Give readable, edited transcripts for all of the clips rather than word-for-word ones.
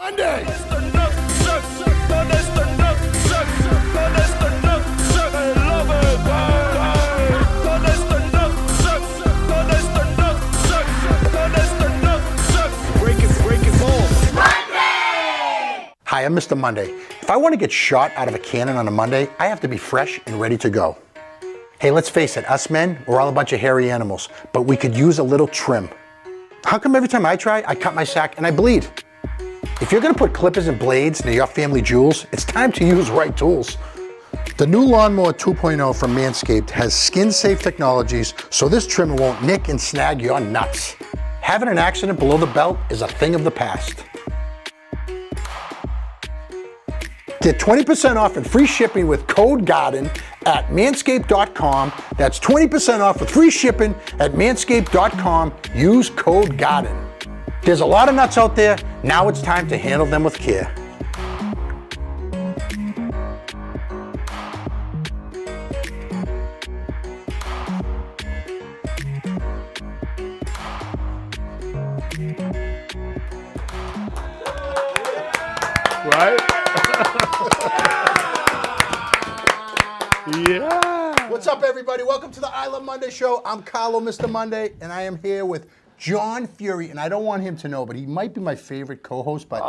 Monday. Hi, I'm Mr. Monday. If I want to get shot out of a cannon on a Monday, I have to be fresh and ready to go. Hey, let's face it, us men, we're all a bunch of hairy animals, but we could use a little trim. How come every time I try, I cut my sack and I bleed? If you're gonna put clippers and blades near your family jewels, it's time to use right tools. The new Lawnmower 2.0 from Manscaped has skin-safe technologies, so this trimmer won't nick and snag your nuts. Having an accident below the belt is a thing of the past. Get 20% off and free shipping with code GARDEN at manscaped.com. That's 20% off with free shipping at manscaped.com. Use code GARDEN. There's a lot of nuts out there. Now it's time to handle them with care. Right? Yeah. What's up, everybody? Welcome to the I Love Monday show. I'm Carlo, Mr. Monday, and I am here with John Fiore, and I don't want him to know, but he might be my favorite co-host, but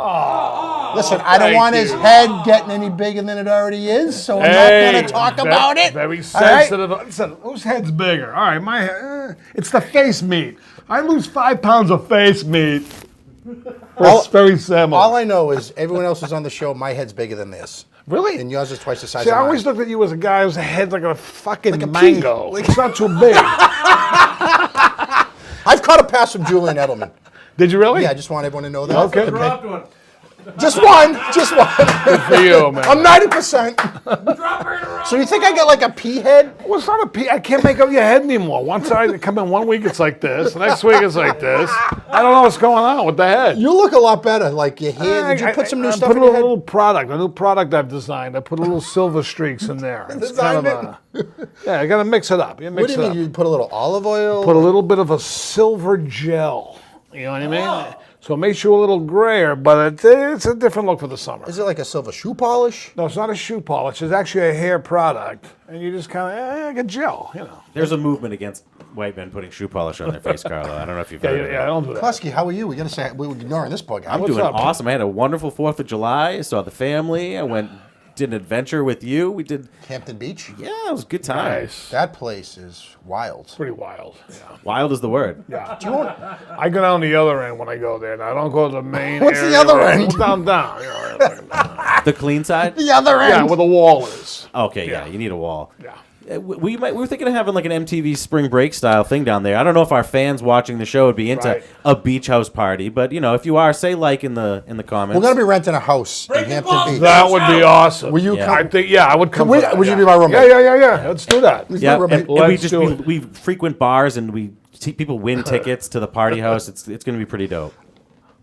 listen, I don't want his head getting any bigger than it already is, so I'm not going to talk about it. Very sensitive. Right? Listen, whose head's bigger? All right, my head, it's the face meat. I lose 5 pounds of face meat. It's very similar. All I know is everyone else who's on the show, my head's bigger than this. Really? And yours is twice the size See, of I mine. always looked at you as a guy whose head's like a fucking Like a mango. pea. It's not too big. I've caught a pass from Julian Edelman. Did you really? Yeah, I just want everyone to know that. Okay. Dropped one. Just one. Just one. Good for you, man. I'm 90%. Drop her in a row. So you think I get like a pea head? Well, it's not a pea. I can't make up your head anymore. Once I come in 1 week, it's like this. The next week, it's like this. I don't know what's going on with the head. You look a lot better. Like your hair. Did you put some new stuff put in a your head? little product, a new product I've designed. I put a little silver streaks in there. It's kind of yeah, I got to mix it up. You mix What do you it mean? up. You put a little olive oil? Put a little bit of a silver gel. You know what I mean? So it makes you a little grayer, but it's a different look for the summer. Is it like a silver shoe polish? No, it's not a shoe polish. It's actually a hair product, and you just kind of like a gel, you know. There's a movement against white men putting shoe polish on their face, Carlo. I don't know if you've heard of it. Yeah, I don't do that. McKlasky, how are you? We gotta say we're ignoring this poor guy. I'm What's doing up? awesome. I had a wonderful 4th of July. Saw the family. I did an adventure with you. We did, Hampton Beach. yeah, it was a good time. Nice. That place is wild. Pretty wild. Yeah. Wild is the word. Yeah. I go down the other end when I go there. Now, I don't go to the main What's the area. other end? Down. You know, The clean side? The other end. yeah, where the wall is. Okay, yeah, you need a wall. Yeah. We were thinking of having like an MTV spring break style thing down there. I don't know if our fans watching the show would be into Right. a beach house party, but you know, if you are, say like in the comments. We're gonna be renting a house in Hampton Beach. That would be awesome. Will you Yeah. come? I think, yeah, I would come. Would for that, you yeah. be my roommate? Yeah. Let's do that. He's Yeah, my roommate. and we Let's just do it. we frequent bars and we see people win tickets to the party house. It's going to be pretty dope.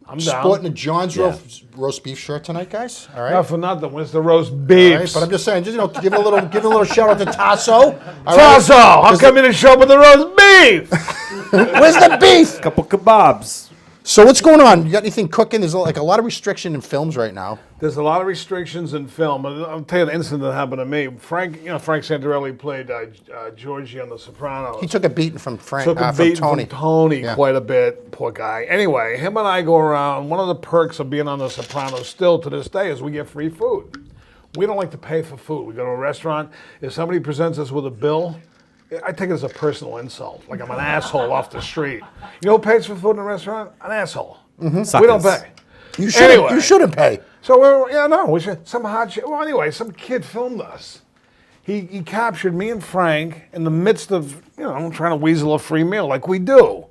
I'm down. Sporting a John's Yeah. roast beef shirt tonight, guys. All right. Not for nothing. Where's the roast All right, beefs? but I'm just saying, just give it a little shout out to Tasso. All right? Tasso, how come you didn't show up with the roast beef? Where's the beef? Couple kebabs. So what's going on? You got anything cooking? There's like a lot of restriction in films right now. There's a lot of restrictions in film. I'll tell you an incident that happened to me. Frank Santarelli played Georgie on The Sopranos. He took a beating from Took a from beating Tony. from Tony Yeah. quite a bit. Poor guy. Anyway, him and I go around. One of the perks of being on The Sopranos still to this day is we get free food. We don't like to pay for food. We go to a restaurant. If somebody presents us with a bill, I take it as a personal insult. Like I'm an asshole off the street. You know who pays for food in a restaurant? An asshole. We don't pay. You shouldn't. Anyway. You shouldn't pay. So we should. Some hot shit. Well, anyway, some kid filmed us. He captured me and Frank in the midst of trying to weasel a free meal like we do.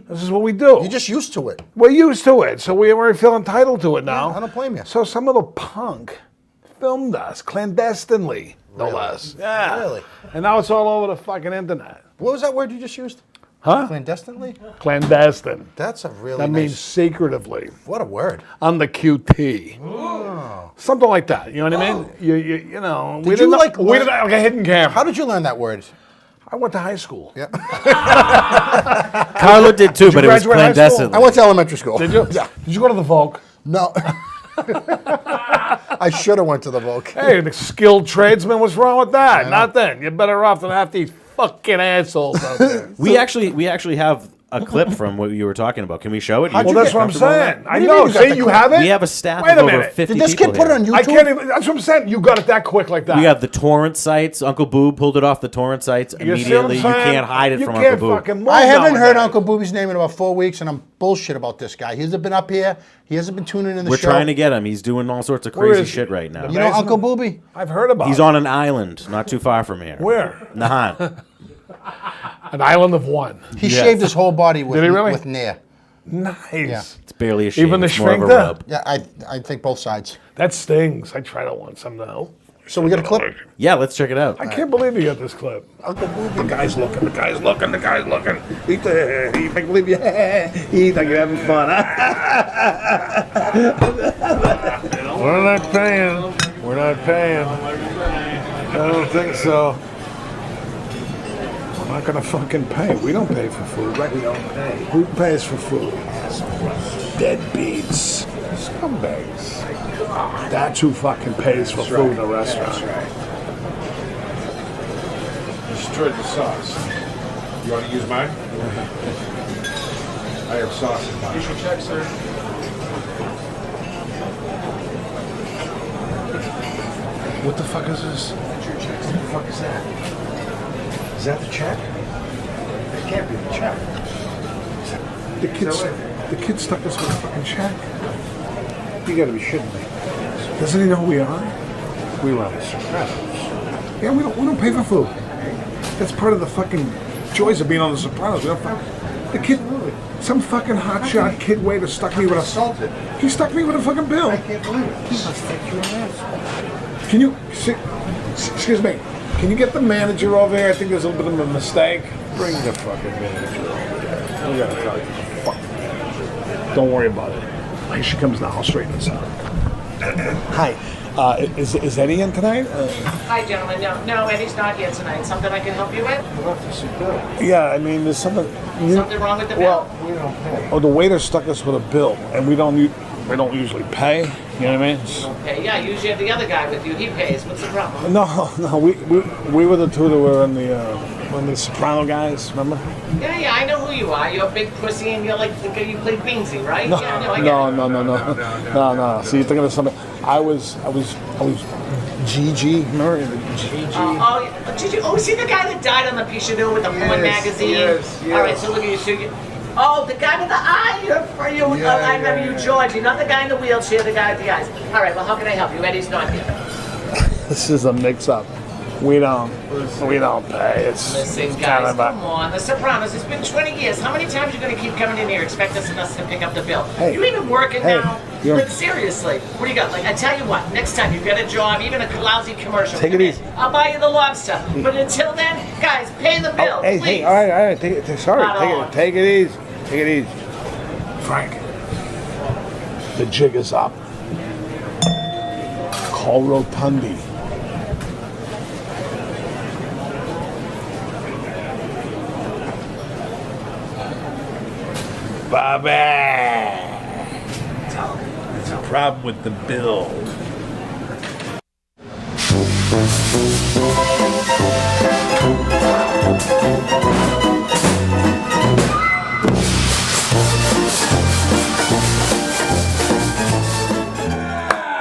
This is what we do. You're just used to it. We're used to it, so we feel entitled to it now. I don't blame you. So some little punk filmed us clandestinely, no Really? less. Yeah. Really? And now it's all over the fucking internet. What was that word you just used? Huh? Clandestinely? Clandestine. That's a really That nice. means secretively. What a word. On the QT. Something like that. You know what I mean? You know. Did you like we did like a hidden camera. How did you learn that word? I went to high school. Yeah. Carlo did too, but it was graduate high school? clandestine. I went to elementary school. Did you? Yeah. Did you go to the Volk? No. I should have went to the Vogue. Hey, the skilled tradesman, what's wrong with that? Nothing. You're better off than half these fucking assholes out there. We actually have a clip from what you were talking about. Can we show it? Well, that's what I'm saying. I do you know. mean you got See, the you clip? have it? We have a staff Wait of a over minute. 50 Did this people kid put it here. on YouTube? I can't even. That's what I'm saying. You got it that quick like that. We have the torrent sites. Uncle Boob pulled it off the torrent sites You see what I'm immediately. You saying? can't hide it You from can't Uncle Boob. fucking move I haven't heard nowadays. Uncle Booby's name in about 4 weeks, and I'm bullshit about this guy. He hasn't been up here. He hasn't been tuning in the We're show. trying to get him. He's doing all sorts of Where crazy is he? shit right now. You know Uncle Booby? I've heard about He's it. on an island not too far from here. Where? Nahan. An island of one. He Yes. shaved his whole body with, Did he really? with Nair. Nice. Yeah. It's barely a shave. Even the it's more of a shrink there? rub. Yeah, I think both sides. That stings. I tried it once. I'm no. So we got a clip? Yeah, let's check it out. I can't believe you got this clip. Uncle Booby. The guy's looking. The guy's looking. The guy's looking. He make believe you. He think you're having fun. We're not paying. We're not paying. I don't think so. We're not gonna fucking pay. We don't pay for food, right? We don't pay. Who pays for food? Deadbeats. Scumbags. That's who fucking pays for food in a restaurant. Destroyed the sauce. You want to use mine? I have sauce in mine. Here's your check, sir. What the fuck is this? What's your check? What the fuck is that? Is that the check? It can't be the check. The kid stuck us with a fucking check. You gotta be shitting me. Doesn't he know who we are? We run the Sopranos. Yeah, we don't pay for food. That's part of the fucking joys of being on the Sopranos. We don't the kid, some fucking hotshot kid waiter stuck me with a Assaulted. He stuck me with a fucking bill. I can't believe it. He must think you're an asshole. Can you, excuse me, can you get the manager over here? I think there's a little bit of a mistake. Bring the fucking manager over here. We gotta tell you the fucking manager. Don't worry about it. Here she comes now. I'll straighten this out. Hi. Is Eddie in tonight? Hi, gentlemen. No, Eddie's not here tonight. Something I can help you with? Yeah, I mean, there's something. Something wrong with the bill? Oh, the waiter stuck us with a bill, and we don't usually pay. You know what I mean? Okay, yeah, usually have the other guy with you. He pays. What's the problem? No, we were the two that were in the Soprano guys. Remember? Yeah, I know who you are. You're a big pussy, and you're like the guy you played Beansy, right? No, Yeah, I get it. no. See, you're thinking of something. I was GG. Remember GG? Did you? Oh, see the guy that died on the Pichador with the porn magazine? yes. All right, so look at you. Oh, the guy with the eye. I remember you, George. You're not the guy in the wheelchair. The guy with the eyes. All right. Well, how can I help you? Eddie's not here. This is a mix-up. We don't pay. It's Listen, kind guys, of come on. The Sopranos. It's been 20 years. How many times are you going to keep coming in here expecting us to pick up the bill? Hey. You even working Hey, now? you're- Like, seriously. What do you got? Like, I tell you what. Next time you get a job, even a lousy commercial. Take it come in. easy. I'll buy you the lobster. But until then, guys, pay the bill, Hey, please. all right. Take it easy. Take it easy. Frank, the jig is up. Call Rotundi. Bobby! There's a problem with the bill.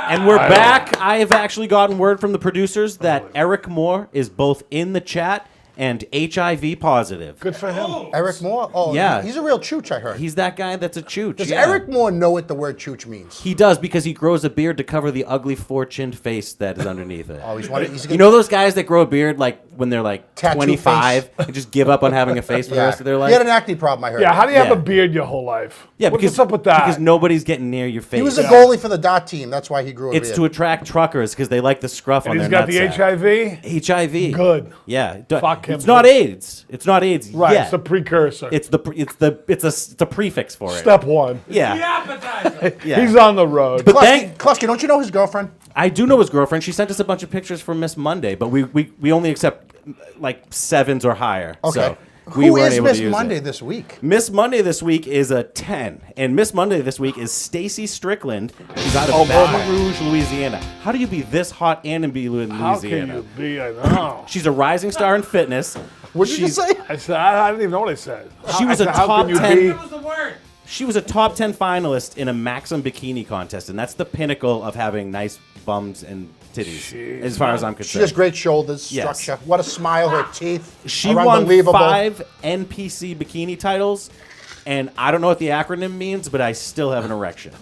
And we're back. I have actually gotten word from the producers that Eric Moore is both in the chat and HIV positive. Good for him. Eric Moore? Oh, Yeah. He's a real chooch, I heard. He's that guy that's a chooch. Does yeah. Eric Moore know what the word chooch means? He does because he grows a beard to cover the ugly four-chinned face that is underneath it. Oh, he's You know those guys that grow a beard like when they're like Tattoo 25 and just give up on having a face for the rest of their life? He had an acne problem, I heard. Yeah, how do you have Yeah. a beard your whole life? Yeah, What's up with that? Because nobody's getting near your face. He was a goalie for the dot team. That's why he grew a It's beard. to attract truckers because they like the scruff and on he's their got the nutsack. HIV? HIV. Good. Yeah. Fuck him. It's not AIDS. It's not AIDS. Right, yet. it's the precursor. It's a prefix for it. Step one. Yeah. Yeah. He's on the road. But Klasky, don't you know his girlfriend? I do know his girlfriend. She sent us a bunch of pictures from Miss Monday, but we only accept like 7s or higher. Okay. So we Who weren't is able Miss to use Monday it. this week? Miss Monday this week is a 10, and Miss Monday this week is Stacy Strickland. She's out of Baton Rouge, Louisiana. How do you be this hot and be in Louisiana? How can you be? I know. She's a rising star in fitness. What did you just say? I said, I didn't even know what I said. She was a How top can you 10. be? She was a top 10 finalist in a Maxim bikini contest, and that's the pinnacle of having nice bums and titties, as far as I'm She concerned. has great shoulders, Yes. structure. What a smile, her teeth. She are won unbelievable. 5 NPC bikini titles, and I don't know what the acronym means, but I still have an erection.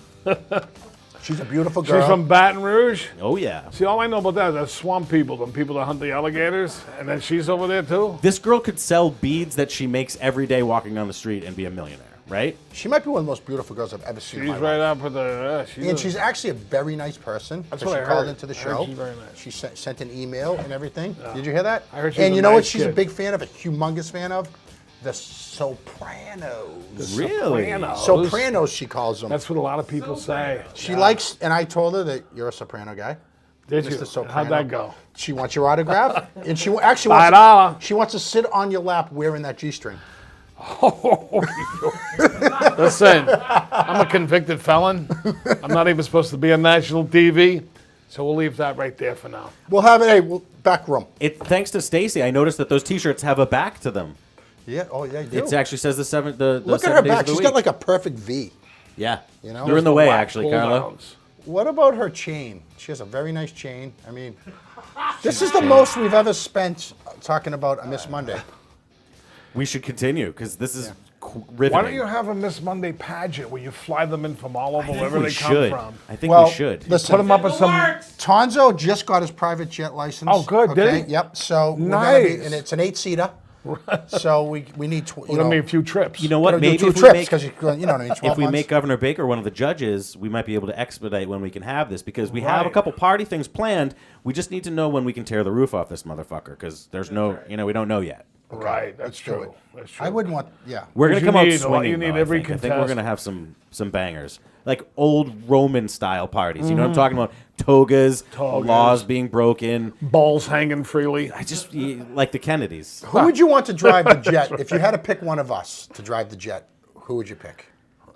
She's a beautiful girl. She's from Baton Rouge. Oh, yeah. See, all I know about that is that swamp people, them people that hunt the alligators, and then she's over there too. This girl could sell beads that she makes every day walking down the street and be a millionaire, right? She might be one of the most beautiful girls I've ever seen in She's my right life. up with the. And she's actually a very nice person. That's So what she I called heard. into the I heard show. she's very nice. She sent an email and everything. Did you hear that? I heard she's and a you know what nice she's a kid. big fan of, a humongous fan of? The Sopranos. Really? Sopranos, she calls them. That's what a lot of people say. She likes, and I told her that you're a soprano guy. Did Mr. you? Soprano. How'd that go? She wants your autograph, and she actually $5. she wants to sit on your lap wearing that G-string. Listen, I'm a convicted felon. I'm not even supposed to be on national TV, so we'll leave that right there for now. We'll have it. Hey, back room. Thanks to Stacy, I noticed that those T-shirts have a back to them. Yeah. Oh, yeah. You do. It actually says the Look at 7 her days back. of the She's week. got like a perfect V. Yeah. You know? They're in the way, Whack actually, pull Carlo. downs. What about her chain? She has a very nice chain. I mean, this is the most we've ever spent talking about a Miss Monday. We should continue, because this is riveting. Why don't you have a Miss Monday pageant where you fly them in from all over wherever we they should. come from? I think Well, we should. listen, Put them up with some. Tonzo just got his private jet license. Oh, good, did he? Yep. So we're gonna be, Nice. and it's an 8-seater. So we need We're gonna make a few trips. You know what? do Maybe two if we trips make, because you know what I mean. 12 if we months. make Governor Baker one of the judges, we might be able to expedite when we can have this, because we have a Right. couple party things planned. We just need to know when we can tear the roof off this motherfucker, because there's no, we don't know yet. Right, that's do true. it. That's true. I wouldn't want. Yeah. We're gonna You come out need- swinging. you need though, every I think we're contest. gonna have some bangers, like old Roman style parties. You know what I'm talking about? Togas, laws being broken. balls hanging freely. I just like the Kennedys. Who would you want to drive the jet? If you had to pick one of us to drive the jet, who would you pick?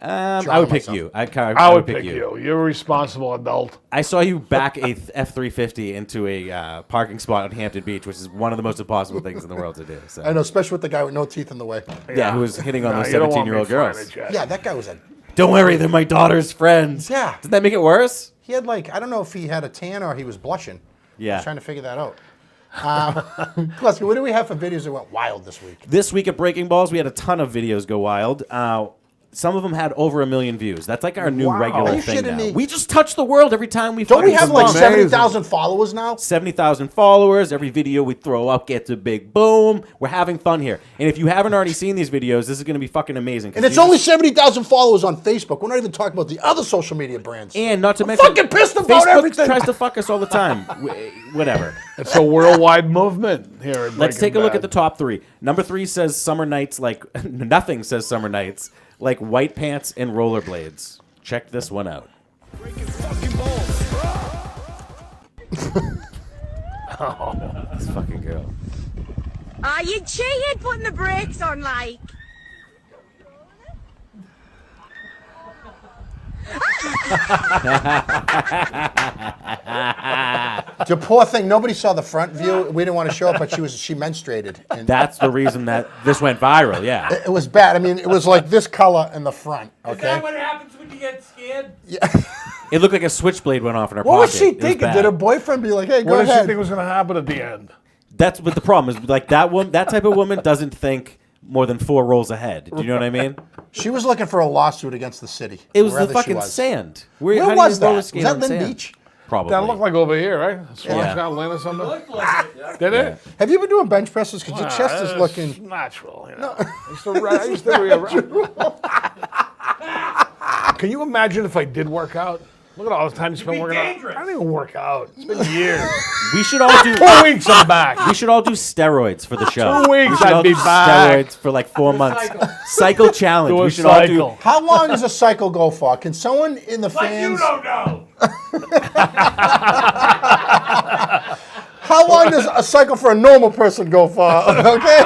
I would pick myself. you. I would pick you. You're a responsible adult. I saw you back a F-350 into a parking spot on Hampton Beach, which is one of the most impossible things in the world to do. So. I know, especially with the guy with no teeth in the way. Yeah, who was hitting on Nah, those you don't want me 17-year-old flying girls. a jet. Yeah, that guy was a. Don't worry, they're my daughter's friends. Yeah. Doesn't that make it worse? He had like, I don't know if he had a tan or he was blushing. I Yeah. was trying to figure that out. McKlasky, what do we have for videos that went wild this week? This week at Breaking Balls, we had a ton of videos go wild. Some of them had over 1 million views. That's like our new Wow. regular Are you thing shitting now. me? We just touch the world every time we Don't we have like amazing. 70,000 followers now? 70,000 followers. Every video we throw up gets a big boom. We're having fun here. And if you haven't already seen these videos, this is going to be fucking amazing. 'cause And it's these- only 70,000 followers on Facebook. We're not even talking about the other social media brands. And not to I'm mention, fucking pissed about Facebook everything. tries to fuck us all the time. Whatever. It's a worldwide movement here. At Let's take a Breaking look at Bad. the top 3. Number 3 says summer nights like nothing says summer nights like white pants and rollerblades. Check this one out. Oh, this fucking girl. Are you cheating putting the brakes on, like? The poor thing, nobody saw the front view. We didn't want to show it, but she menstruated. And That's the reason that this went viral. Yeah. it was bad. I mean, it was like this color in the front. Okay. happens when you get scared? It looked like a switchblade went off in her What pocket. was she It thinking? bad. Did her boyfriend be like, "Hey, go What did she ahead"? think was going to happen at the end? That's what the problem is. Like that woman, that type of woman doesn't think more than 4 rolls ahead. Do you know what I mean? She was looking for a lawsuit against the city. It was the wherever she fucking was. sand. Where how do was you roller that? skate Was that on Lynn sand? Beach? Probably. That looked like over here, right? Swan Yeah. Land or something? Looked like it. Did it? Have you been doing bench presses? Because your chest is It's looking. natural. You know? I used to Can you imagine if I did work out? Look at all the time you spent be working out. dangerous. I didn't even work out. It's been years. We should all do. 4 weeks, I'm back. We should all do steroids for the show. 2 weeks, We should I'd all be do back. Steroids for like 4 months. Cycle challenge. Do a We should all do. cycle. How long does a cycle go for? Can someone in the Like you fans? don't know. How long does a cycle for a normal person go for? Okay.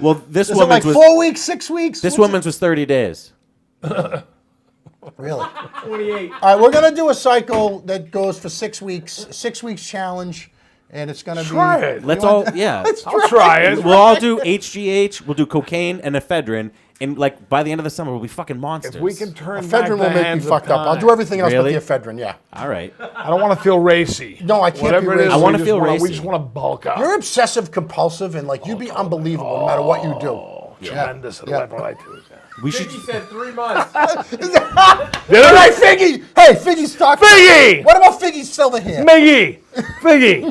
Well, this Is it like woman's was 4 weeks, 6 weeks? this What's woman's was 30 days. it? Really? 28. All right, we're gonna do a cycle that goes for 6 weeks. 6 weeks challenge, and it's gonna Try be. it. Let's all yeah. I'll try it. We'll all do HGH. We'll do cocaine and ephedrine, and like by the end of the summer, we'll be fucking monsters. If we can turn back Ephedrine the will make me hands of fucked up. I'll time. do everything else Really? but the ephedrine. Yeah. All right. I don't want to feel racy. No, I can't Whatever be it is, racy. I wanna we just feel wanna- racy. We just want to bulk up. You're obsessive compulsive, and like you'd be unbelievable no matter what you do. Tremendous at Yeah. what I do. We should. He said 3 months. All right, Figgy. Hey, Figgy's talking. Figgy! What about Figgy's silver hair? Miggy! Figgy!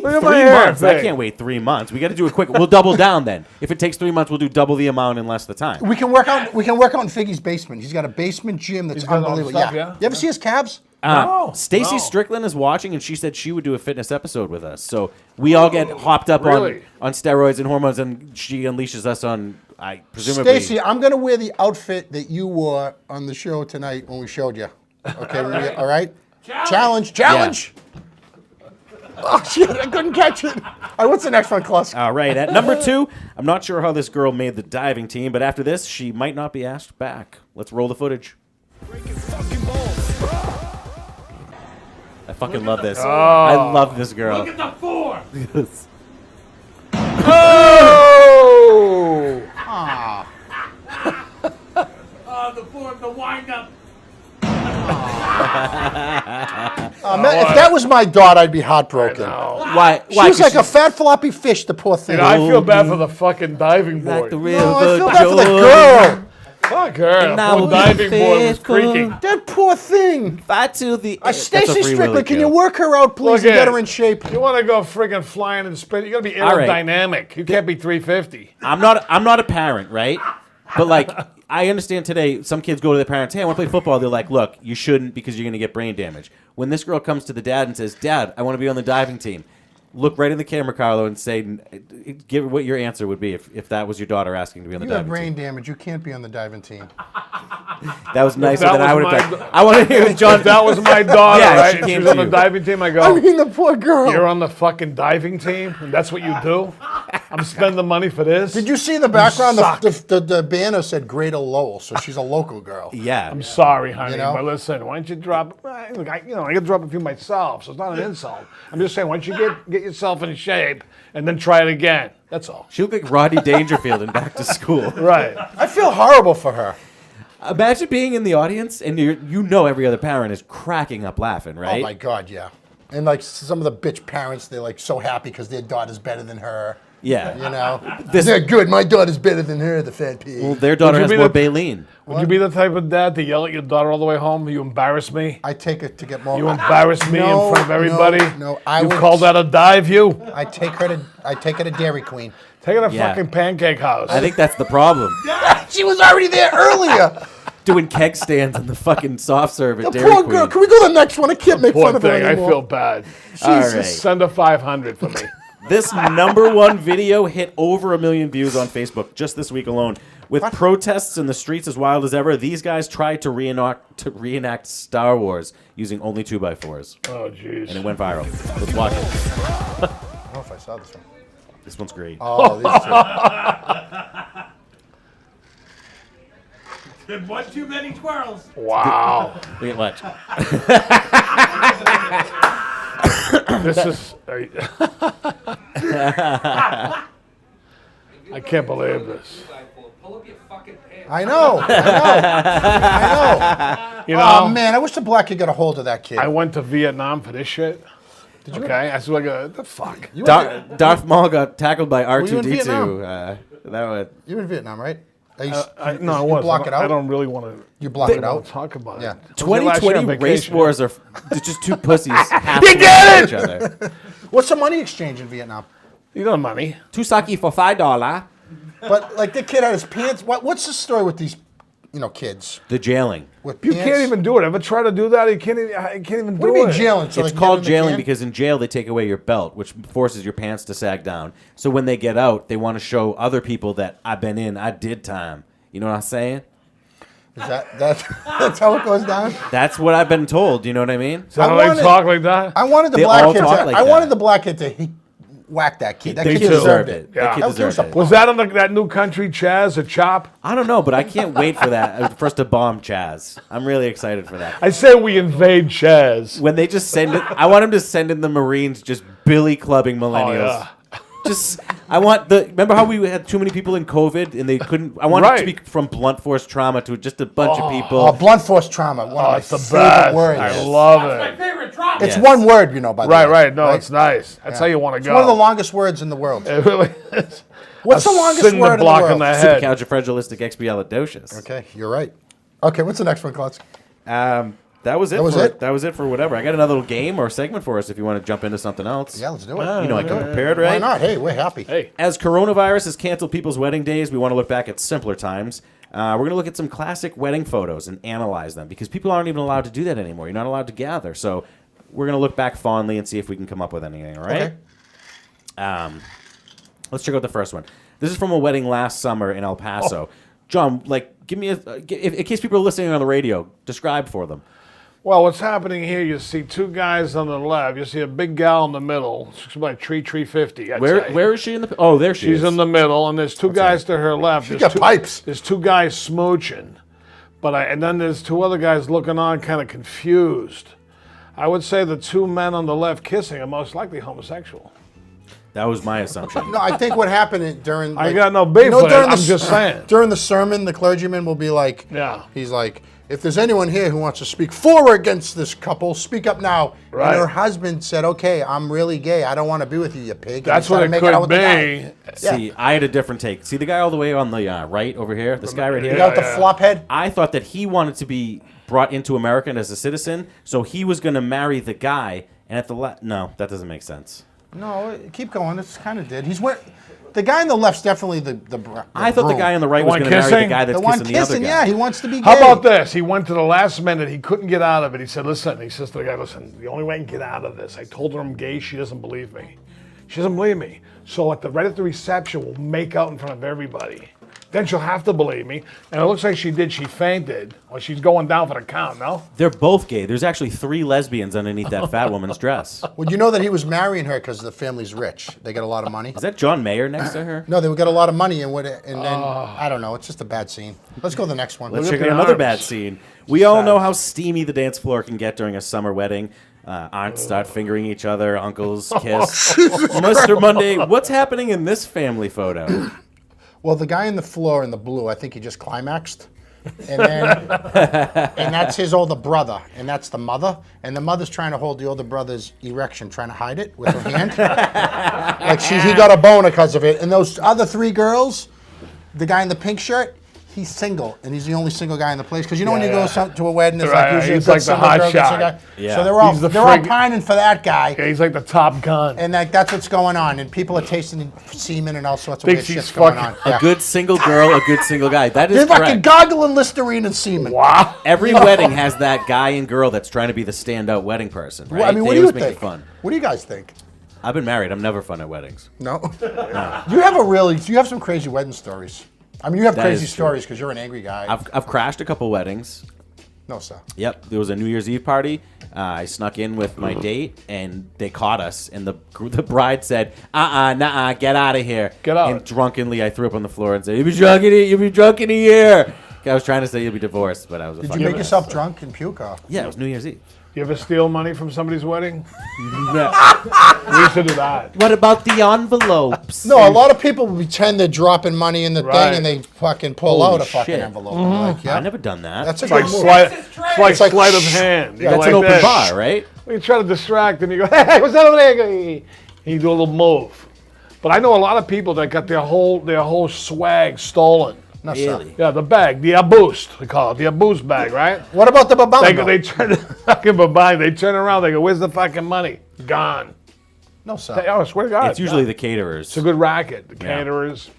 Look at my 3 hair, months. I Fig. can't wait 3 months. We got to do it quick. We'll double down then. If it takes 3 months, we'll do double the amount in less the time. We can work out. We can work out in Figgy's basement. He's got a basement gym that's He's got all the unbelievable. stuff, yeah. yeah? You ever see his calves? No, Stacy no. Strickland is watching, and she said she would do a fitness episode with us. So we all get hopped up Really? on steroids and hormones, and she unleashes us on, presumably. Stacy, I'm gonna wear the outfit that you wore on the show tonight when we showed you. Okay, all right. Challenge. Oh shit! I couldn't catch it. All right, what's the next one, Klaus? All right, at number 2, I'm not sure how this girl made the diving team, but after this, she might not be asked back. Let's roll the footage. I fucking love this. I love this girl. Look at the 4. Oh! Oh, the 4, the wind up. If that was my daughter, I'd be heartbroken. Why? She was 'Cause like a fat floppy fish. The poor thing. You know, I feel bad for the fucking diving board. like the No, river I feel bad for the Jordan. girl. Fuck her. And I Poor will be diving board was faithful. creaking. That poor thing. Fight to the end. Stacey That's a Free Strickland, Willy can you joke. work her out, please, Look and get at- her in shape? You want to go friggin' flying and spin? You got to be All right. aerodynamic. You can't be 350. I'm not a parent, right? But like I understand today some kids go to their parents, "Hey, I want to play football." They're like, "Look, you shouldn't because you're going to get brain damage." When this girl comes to the dad and says, "Dad, I want to be on the diving team." Look right in the camera, Carlo, and say, give what your answer would be if that was your daughter asking to be on the You have diving brain team. damage. You can't be on the diving team. That was nicer that than I was would have my- done. I want to hear John. If that was my daughter, Yeah, right? she If came she's to on the you. diving team, I go, I mean, the poor girl. you're on the fucking diving team, and that's what you do? I'm spending the money for this? Did you see the background? suck. The banner said Greater Lowell, so she's a local girl. Yeah. I'm sorry, honey, You know? but listen, why don't you drop, look, I can drop a few myself, so it's not an insult. I'm just saying, why don't you get yourself in shape and then try it again? That's all. She looked like Rodney Dangerfield in Back to School. Right. I feel horrible for her. Imagine being in the audience and you know every other parent is cracking up laughing, right? Oh my God, yeah. And like some of the bitch parents, they're like so happy because their daughter's better than her. Yeah. You know, they're good. My daughter's better than her. The fat pig. Well, their daughter Would you has be more the- baleen. Would you be the type of dad to yell at your daughter all the way home? You embarrass me. I take it to get more. You embarrass me No, in front of everybody. No, I you would. call that a dive? You I take her to Dairy Queen. take it to Yeah. fucking Pancake House. I think that's the problem. She was already there earlier. Doing keg stands on the fucking soft serve at The Dairy poor Queen. girl. Can we go to the next one? I can't make Poor fun of her thing. I anymore. feel bad. All right. Send a 500 for me. This #1 video hit over 1 million views on Facebook just this week alone. With protests in the streets as wild as ever, these guys tried to reenact Star Wars using only 2x4s. Oh, jeez. And it went viral. Let's watch it. I don't know if I saw this one. This one's great. Oh, these two. One too many twirls. Wow. Look at watch. This is. I can't believe this. Pull up your fucking pants. I know. You know, Oh man, I wish the black kid got a hold of that kid. I went to Vietnam for this shit. Did you? Okay, I was like, the fuck? Darth Maul got tackled by you in R2D2. Vietnam? That was, You're in Vietnam, right? No, I you was. block it out. I don't really want to. You block it out. Talk about Yeah. it. I was there last year on 2020 race vacation. wars are just two pussies half You get each other. What's the money exchange in Vietnam? You know money. Two sake for $5. But like the kid had his pants. What's the story with these, kids The jailing. with You pants? can't even do it. Ever try to do that? You can't even What do do you mean it. jailing? So It's they can called get in the jailing can? because in jail they take away your belt, which forces your pants to sag down. So when they get out, they want to show other people that I've been in, I did time. You know what I'm saying? Is that's how it goes down? That's what I've been told. You know what I mean? Is that I how they wanted- talk like that? I wanted the They black all kid. talk like I that. wanted the black kid to whack that kid. That They kid too. deserved it. Yeah. That kid That deserved was a it. Was that on that new country, Chaz, a chop? I don't know, but I can't wait for that for us to bomb Chaz. I'm really excited for that. I say we invade Chaz. When they just send it, I want him to send in the Marines just billy clubbing millennials. yeah. Just, I want remember how we had too many people in COVID and they couldn't, I want it to be from blunt force trauma to just a bunch of people. Oh, blunt force trauma. One of my It's the favorite best. words. I love My it. favorite drama. It's Yes. one word, by the way. Right. No, it's nice. That's how you want to It's go. one of the longest words in the world. It really is. What's the longest cinder word in the block world? in the head. Supercalifragilisticexpialidocious. Okay, you're right. Okay, what's the next one, Klutz? That was it. That was for it? That was it for whatever. I got another little game or segment for us if you want to jump into something else. Yeah, let's do it. You know I come prepared, Why right? not? Hey, we're happy. Hey. As coronavirus has canceled people's wedding days, we want to look back at simpler times. We're going to look at some classic wedding photos and analyze them because people aren't even allowed to do that anymore. You're not allowed to gather. So we're going to look back fondly and see if we can come up with anything, all right? Okay. Let's check out the first one. This is from a wedding last summer in El Paso. John, give me in case people are listening on the radio, describe for them. Well, what's happening here, you see two guys on the left. You see a big gal in the middle. She's like 350, I'd say. Where is she in the? Oh, there she is. She's in the middle, and there's two guys to her left. She's got pipes. There's two guys smooching, and then there's two other guys looking on, kind of confused. I would say the two men on the left kissing are most likely homosexual. That was my assumption. No, I think what happened during... I got no beef with it. during I'm just saying. During the sermon, the clergyman will be like... Yeah. He's like, if there's anyone here who wants to speak for or against this couple, speak up now. Right. And her husband said, okay, I'm really gay. I don't want to be with you, you pig. And That's he what started it making out could with the guy. be. See, I had a different take. See the guy all the way on the right over here? This guy right here? You got the flop head? I thought that he wanted to be brought into America as a citizen, so he was going to marry the guy, and at the no, that doesn't make sense. No, keep going. It's kind of did. He's the guy on the left's definitely the I thought the groom. guy on the right The was one going to marry the kissing? guy that's The one kissing the other kissing, guy. yeah, he wants to be gay. How about this? He went to the last minute. He couldn't get out of it. He said, listen, he says to the guy, listen, the only way I can get out of this, I told her I'm gay. She doesn't believe me. She doesn't believe me. So right at the reception, we'll make out in front of everybody. Then she'll have to believe me. And it looks like she did. She fainted. Or she's going down for the count, no? They're both gay. There's actually 3 lesbians underneath that fat woman's dress. Well, you know that he was marrying her because the family's rich. They got a lot of money. Is that John Mayer next to her? No, they got a lot of money, and then I don't know. It's just a bad scene. Let's go to the next one. Let's Look at check out the another arms. bad scene. We all know how steamy the dance floor can get during a summer wedding. Aunts start fingering each other, uncles kiss. Mr. Monday, what's happening in this family photo? Well, the guy on the floor in the blue, I think he just climaxed. And then, and that's his older brother, and that's the mother. And the mother's trying to hold the older brother's erection, trying to hide it with her hand. Like he got a boner because of it. And those other 3 girls, the guy in the pink shirt, he's single, and he's the only single guy in the place. Because you know when you go to a wedding, it's Right, like usually he's a good like the single hot girl, good shot. single guy. Yeah. So they're all He's the they're all frig- pining for that guy. Yeah, he's like the top gun. And that's what's going on, and people are tasting semen and all sorts of Thinks weird he's shit's going on. fucking- A good single girl, a good single guy. That is They're fucking correct. goggling Listerine and semen. Wow. Every wedding has that guy and girl that's trying to be the standout wedding person, right? Well, I mean, what They do you always make think? it fun. What do you guys think? I've been married. I'm never fun at weddings. No. You have some crazy wedding stories. I mean, you have That crazy is true. stories because you're an angry guy. I've crashed a couple weddings. No, sir. Yep, there was a New Year's Eve party. I snuck in with my date, and they caught us. And the bride said, nah, get out of here. Get out. And drunkenly, I threw up on the floor and said, you'll be drunk in a year. I was trying to say you'll be divorced, but I was a Did you fucking make mess. yourself drunk and puke off? Yeah, it was New Year's Eve. You ever steal money from somebody's wedding? No. We used to do that. What about the envelopes? No, a lot of people pretend they're dropping money in the Right. thing and they fucking pull Holy out a fucking shit. envelope. Like, yeah. I never done that. That's a It's like good move. sleight, like sleight of hand. You Yeah, go That's an like open this. bar, right? You try to distract and you go, hey, what's that over there? And you do a little move. But I know a lot of people that got their whole swag stolen. No, sir. Really? Yeah, the bag, the aboost, they call it, the aboost bag, right? What about the babamba? They turn they turn around, they go, where's the fucking money? Gone. No, sir. Oh, I swear to God. It's usually gone. the caterers. It's a good racket, the Yeah. caterers.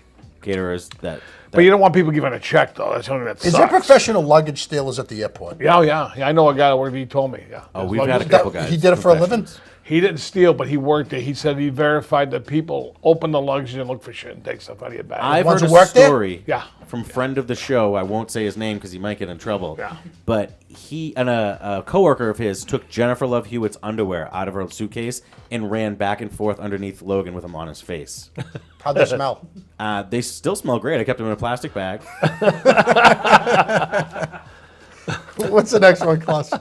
Caterers that But you don't want people giving a check, though. That's something that Is sucks. there professional luggage stealers at the airport? Yeah, yeah. I know a guy, where he told me, yeah. Oh, His we've had a luggage- couple guys. He did it for a living? professionals. He didn't steal, but he worked there. He said he verified that people open the luggage and look for shit and take stuff out of your bag. I've ones heard who a work there? story Yeah. from friend of the show. I won't say his name because he might get in trouble. Yeah. But he and a coworker of his took Jennifer Love Hewitt's underwear out of her suitcase and ran back and forth underneath Logan with them on his face. How'd they smell? They still smell great. I kept them in a plastic bag. What's the next one, Klaus?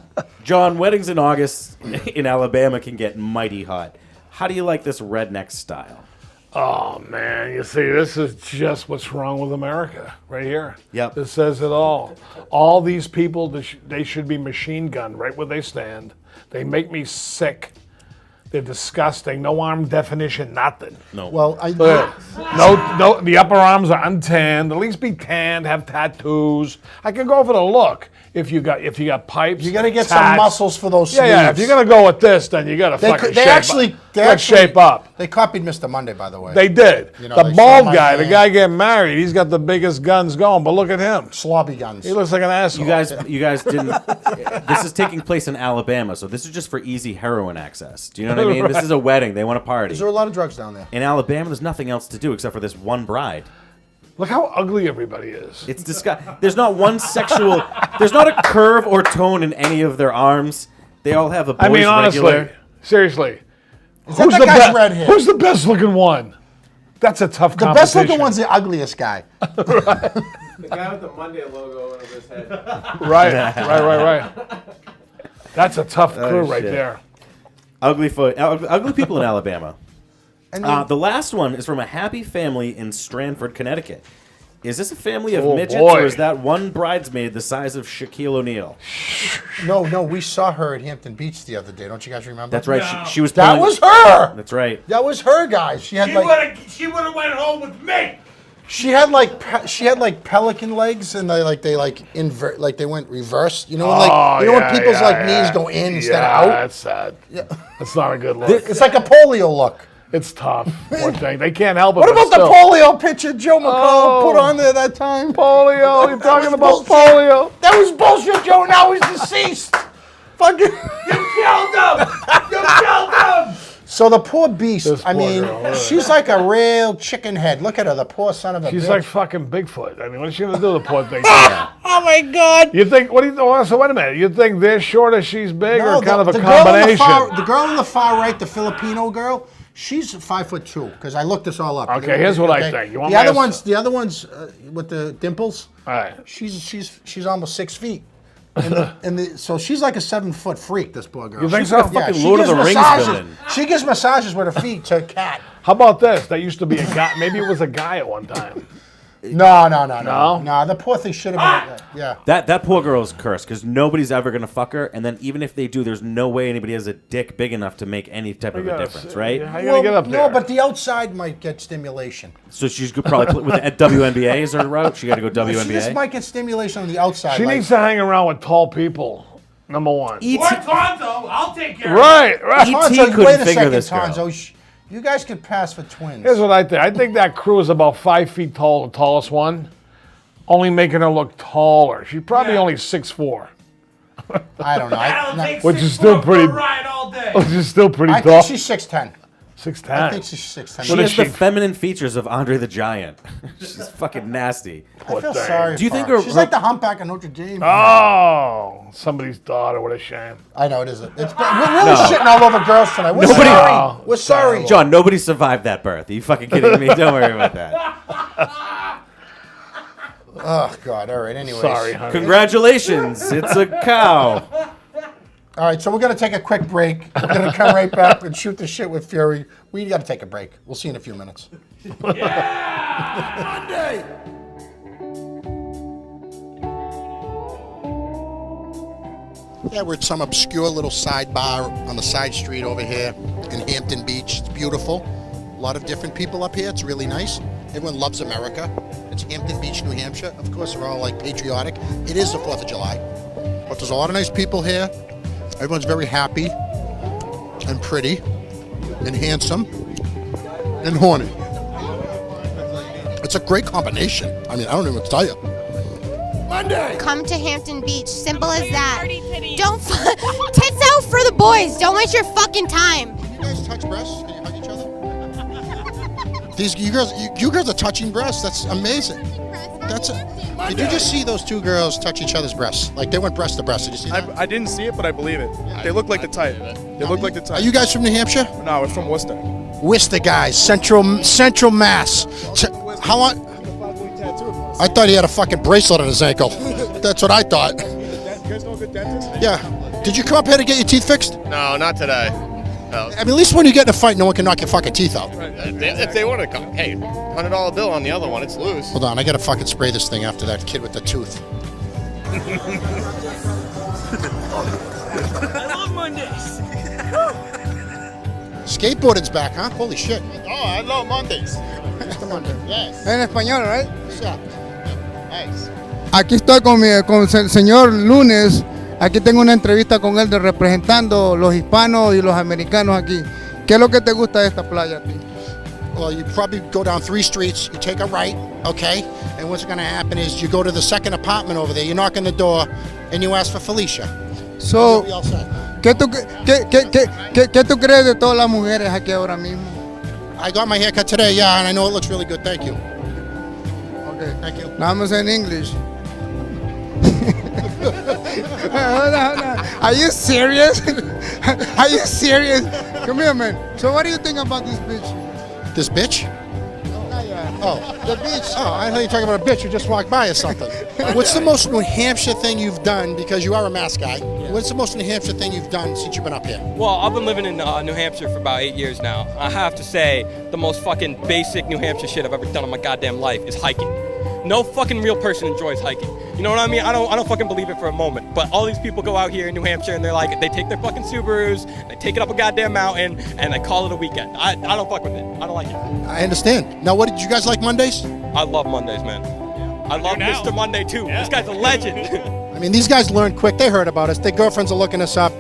John, weddings in August in Alabama can get mighty hot. How do you like this redneck style? Oh, man, you see, this is just what's wrong with America right here. Yep. This says it all. All these people, they should be machine gunned right where they stand. They make me sick. They're disgusting. No arm definition, nothing. No. Well, No, the upper arms are untanned. At least be tanned, have tattoos. I can go for the look if you got pipes. you got to get some tats. muscles for those Yeah, sleeves. yeah. If you're gonna go with this, then you gotta fucking shape up. They copied Mr. Monday, by the way. They did. You know, The they bald saw my guy, the man. guy getting married, he's got the biggest guns going. But look at him. Slobby guns. He looks like an asshole. You guys didn't. This is taking place in Alabama, so this is just for easy heroin access. Do you know what I mean? This is a wedding. They want to party. Is there a lot of drugs down there? In Alabama, there's nothing else to do except for this one bride. Look how ugly everybody is. It's disgusting. There's not one sexual. There's not a curve or tone in any of their arms. They all have a boy's I mean, honestly, regular. seriously. that the guy's red hair? Who's the best looking one? That's a tough The competition. best looking one's the ugliest guy. The guy with the Monday logo over his head. Right. That's a tough crew right shit. there. Ugly people in Alabama. And then, The last one is from a happy family in Stratford, Connecticut. Is this a family of Oh, midgets, boy. or is that one bridesmaid the size of Shaquille O'Neal? no, we saw her at Hampton Beach the other day. Don't you guys remember? That's right. No. She was. That pulling- was her. That's right. That was her, guys. She had She would have went home with me. she had like pelican legs, and they went reverse. You know, when people's knees go in instead of out. That's sad. Yeah. That's not a good look. It's like a polio look. It's tough. Poor thing. They can't help it. What but about still. the polio picture Joe McCall Oh. put on there that time? polio? You're talking was about bullshit. polio. That was bullshit, Joe. Now he's deceased. Fucking. You killed him. You killed him. So the poor beast. This I poor mean, girl. she's like a real chicken head. Look at her, the poor son of a She's bitch. like fucking Bigfoot. I mean, what's she gonna do, the poor thing? Oh my God. You think? What do you? Oh, so wait a minute. You think they're shorter, she's big, No, or kind of a girl in combination? the girl in the far right, the Filipino girl, she's 5'2", because I looked this all up. Okay, here's what I think. You want the my other answer? ones with the dimples. All right. She's almost 6 feet. So she's like a 7-foot freak. This poor girl. You think She's so? like a Fucking she Lord of gives the Rings massages- villain. She gives massages with her feet to a cat. How about this? That used to be a guy. Maybe it was a guy at one time. No. No? The poor thing should have been. Yeah. That poor girl is cursed because nobody's ever gonna fuck her, and then even if they do, there's no way anybody has a dick big enough to make any type of a difference, right? How you gonna get up there? No, but the outside might get stimulation. So she's probably at WNBA is her route. She got to go She just WNBA. might get stimulation on the outside. She needs to hang around with tall people. Number one. Or Tonto, I'll take care of Right. E.T. Tonzo, couldn't wait a finger second, this girl. Tonzo. You guys could pass for twins. Here's what I think. I think that crew is about 5 feet tall, the tallest one. Only making her look taller. She's probably only 6'4", I don't know. That'll take Which 6 is still foot for a pretty- ride all day. which is still pretty I tall. think she's 6'10". 6'10". I think she's 6'10". She What has is the she? feminine features of Andre the Giant. She's fucking nasty. I feel thing. sorry Do you for think her. her- She's like the humpback of Notre Dame. Oh, somebody's daughter. What a shame. I know it isn't. We're really shitting all over girls tonight. We're Nobody- sorry. No. We're sorry. John, nobody survived that birth. Are you fucking kidding me? Don't worry about that. Oh God. All right. Anyways. Sorry, honey. Congratulations, it's a cow. All right. So we're gonna take a quick break. We're gonna come right back and shoot the shit with Fiore. We got to take a break. We'll see you in a few minutes. Monday. Yeah, we're at some obscure little side bar on the side street over here in Hampton Beach. It's beautiful. A lot of different people up here. It's really nice. Everyone loves America. It's Hampton Beach, New Hampshire. Of course, they're all like patriotic. It is the 4th of July. But there's a lot of nice people here. Everyone's very happy and pretty and handsome and horny. It's a great combination. I mean, I don't even know what to tell you. Monday! Come to Hampton Beach. Simple as that. Don't tits out for the boys. Don't waste your fucking time. guys touch breasts? Can you hug each other? You girls are touching breasts. That's amazing. Did you just see those two girls touch each other's breasts? Like they went breast to breast. Did you see that? I didn't see it, but I believe it. They look like the type. They look like the type. Are you guys from New Hampshire? No, we're from Worcester. Worcester guys, Central Mass. How long? I thought he had a fucking bracelet on his ankle. That's what I thought. You guys know a good dentist? Yeah. Did you come up here to get your teeth fixed? No, not today. No. I mean, at least when you get in a fight, no one can knock your fucking teeth out. If they want to come, hey, $100 bill on the other one, it's loose. Hold on, I gotta fucking spray this thing after that kid with the tooth. I love Mondays. Skateboarding's back, huh? Holy shit. Oh, I love Mondays. Mr. Monday. Yes. En español, right? Yeah. Nice. Aquí estoy con el señor Lunes. Aquí tengo una entrevista con él representando los hispanos y los americanos aquí. ¿Qué es lo que te gusta de esta playa a ti? Well, you probably go down 3 streets, you take a right, okay? And what's gonna happen is you go to the second apartment over there, you knock on the door, and you ask for Felicia. So, You'll be all set. ¿qué tú crees de todas las mujeres aquí ahora mismo? I got my haircut today, yeah, and I know it looks really good. Thank you. Okay. Thank you. Now I'm gonna say in English. Hold on. Are you serious? Are you serious? Come here, man. So what do you think about this bitch? This bitch? Not yet. Oh. The bitch. Oh, I thought you were talking about a bitch who just walked by or something. What's the most New Hampshire thing you've done, because you are a mass guy, what's the most New Hampshire thing you've done since you've been up here? Well, I've been living in New Hampshire for about 8 years now. I have to say, the most fucking basic New Hampshire shit I've ever done in my goddamn life is hiking. No fucking real person enjoys hiking. You know what I mean? I don't fucking believe it for a moment. But all these people go out here in New Hampshire and they're like, they take their fucking Subarus, they take it up a goddamn mountain, and they call it a weekend. I don't fuck with it. I don't like it. I understand. Now, what did you guys like Mondays? I love Mondays, man. I love Mr. Monday too. This guy's a legend. I mean, these guys learned quick. They heard about us. Their girlfriends are looking us up.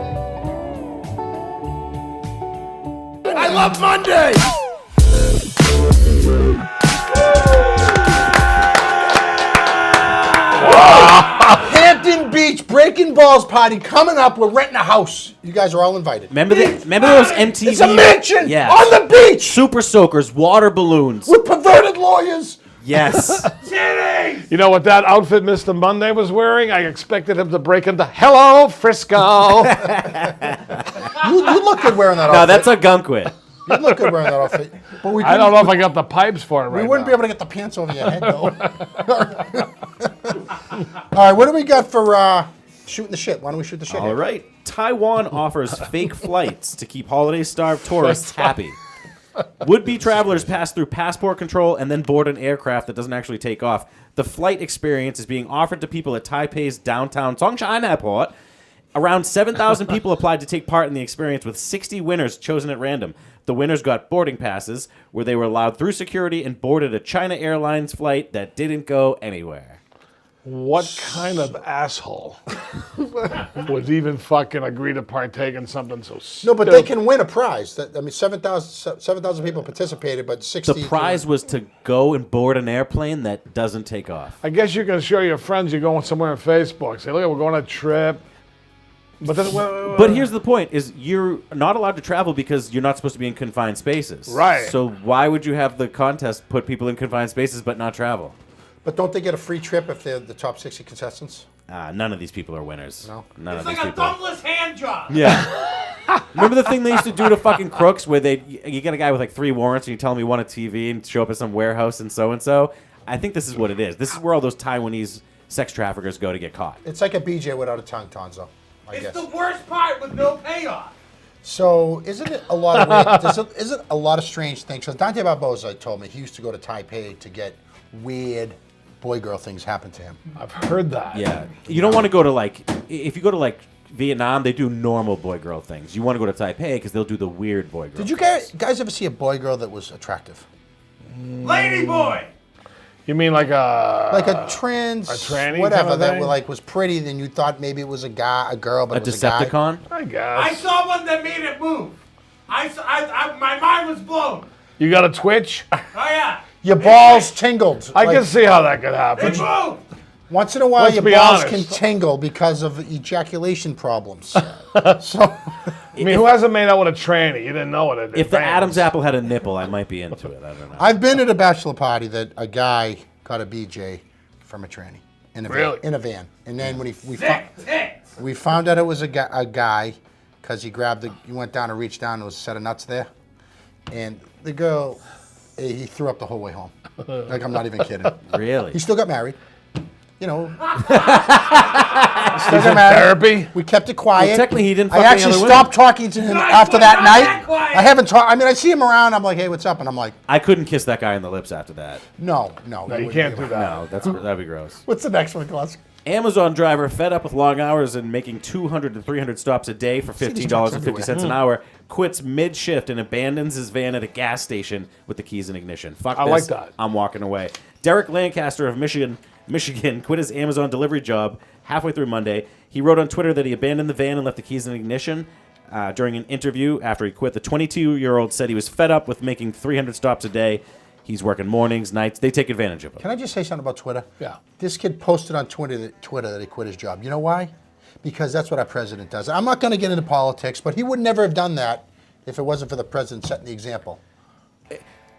I love Monday! Hampton Beach Breaking Balls party coming up. We're renting a house. You guys are all invited. Remember those MTV? It's a mansion Yes. on the beach Super soakers, water balloons. with perverted lawyers. Yes. Titties! You know what that outfit Mr. Monday was wearing? I expected him to break into "Hello, Frisco." You look good wearing that outfit. No, that's a gunkwit. You look good wearing that outfit. But we I don't know if I got the pipes for it right We wouldn't now. be able to get the pants over your head, though. All right, what do we got for shooting the shit? Why don't we shoot the shit? All here? right. Taiwan offers fake flights to keep holiday-starved tourists happy. Would-be travelers pass through passport control and then board an aircraft that doesn't actually take off. The flight experience is being offered to people at Taipei's downtown Songshan Airport. Around 7,000 people applied to take part in the experience, with 60 winners chosen at random. The winners got boarding passes, where they were allowed through security and boarded a China Airlines flight that didn't go anywhere. What kind of asshole would even fucking agree to partake in something so stupid? No, but they can win a prize. I mean, 7,000 people participated, but 60. The prize was to go and board an airplane that doesn't take off. I guess you can show your friends you're going somewhere on Facebook. Say, look, we're going on a trip. But then, But here's the point: is you're not allowed to travel because you're not supposed to be in confined spaces. Right. So why would you have the contest put people in confined spaces but not travel? But don't they get a free trip if they're the top 60 contestants? None of these people are winners. No. None It's of these like a people. thumbless hand job. Yeah. Remember the thing they used to do to fucking crooks, where you get a guy with like 3 warrants and you tell him you want a TV and show up at some warehouse and so and so. I think this is what it is. This is where all those Taiwanese sex traffickers go to get caught. It's like a BJ without a tongue, Tonzo. I It's guess. the worst part with no payoff. So isn't it a lot of is it a lot of strange things? So Dante Barboza told me he used to go to Taipei to get weird boy-girl things happen to him. I've heard that. Yeah. You don't want to go to like, if you go to like Vietnam, they do normal boy-girl things. You want to go to Taipei because they'll do the weird boy-girl Did you things. guys ever see a boy-girl that was attractive? Lady boy. You mean like a trans, a tranny whatever kind of that thing? was pretty, then you thought maybe it was a girl, but A it was a guy. Decepticon? I guess. I saw one that made it move. My mind was blown. You got a twitch? Oh yeah. Your balls tingled. I can see how that could happen. It moved. Once in a while, Let's your be balls honest. can tingle because of ejaculation problems. So, I mean, who hasn't made out with a tranny? You didn't know it. If the Adam's apple had a nipple, I might be into it. I don't know. I've been at a bachelor party that a guy got a BJ from a tranny in a Really? van. In a van, and then when we found out it was a guy, because he went down and reached down, and there was a set of nuts there, and the girl, he threw up the whole way home. Like, I'm not even kidding. Really? He still got married. You know. He's in therapy. We kept it quiet. Well, technically, he didn't fuck I any actually other stopped talking to him after that night. I haven't talked. I mean, I see him around. I'm like, hey, what's up? And I'm like, I couldn't kiss that guy on the lips after that. no, You can't do that. No, that'd be gross. What's the next one, Klaus? Amazon driver fed up with long hours and making 200 to 300 stops a day for $15.50 an hour quits mid-shift and abandons his van at a gas station with the keys in ignition. Fuck I this. like that. I'm walking away. Derek Lancaster of Michigan quit his Amazon delivery job halfway through Monday. He wrote on Twitter that he abandoned the van and left the keys in ignition. During an interview after he quit, the 22-year-old said he was fed up with making 300 stops a day. He's working mornings, nights. They take advantage of him. Can I just say something about Twitter? Yeah. This kid posted on Twitter that he quit his job. You know why? Because that's what our president does. I'm not going to get into politics, but he would never have done that if it wasn't for the president setting the example.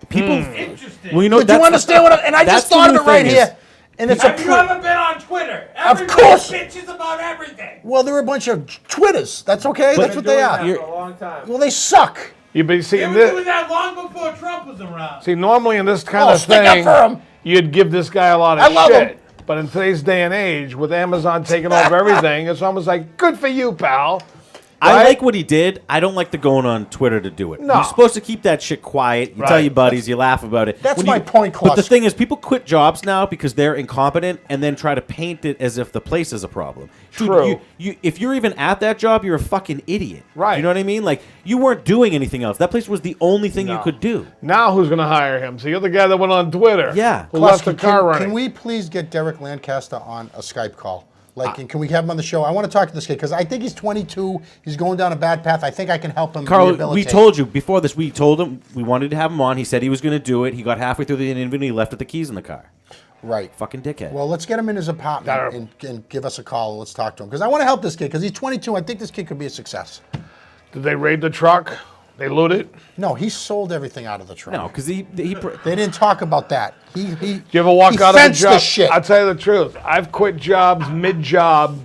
People, Interesting. well, you know, Do you understand what? And I just thought of it right here. And it's Have you ever been on Twitter? Of course. Bitches about everything. Well, they're a bunch of Twitters. That's okay. That's what they are. For a long time. Well, they suck. You be They seeing were this. doing that long before Trump was around. See, normally in this kind of stick up thing, for 'em. you'd give this guy a lot of I love shit. him. But in today's day and age, with Amazon taking over everything, it's almost like, good for you, pal. I Right? like what he did. I don't like the going on Twitter to do it. No. You're supposed to keep that shit quiet. You tell Right. your buddies, you laugh about it. That's When my you- point, But the Klaus. thing is, people quit jobs now because they're incompetent and then try to paint it as if the place is a problem. Dude, True. If you're even at that job, you're a fucking idiot. Right. You know what I mean? Like, you weren't doing anything else. That place was the only thing you No. could do. Now who's going to hire him? So you're the guy that went on Twitter. Yeah. Who Klaus, left the car running. Can we please get Derek Lancaster on a Skype call? Like, and can we have him on the show? I want to talk to this kid because I think he's 22. He's going down a bad path. I think I can help him Carl, rehabilitate. we told you before this. We told him we wanted to have him on. He said he was going to do it. He got halfway through the interview and he left with the keys in the car. Right. Fucking dickhead. Well, let's get him in his apartment and give us a call. Let's talk to him because I want to help this kid because he's 22. I think this kid could be a success. Did they raid the truck? They loot it? No, he sold everything out of the truck. No, because he They didn't talk about that. Do Do you ever walk out of a fenced job? the shit. I'll tell you the truth. I've quit jobs mid-job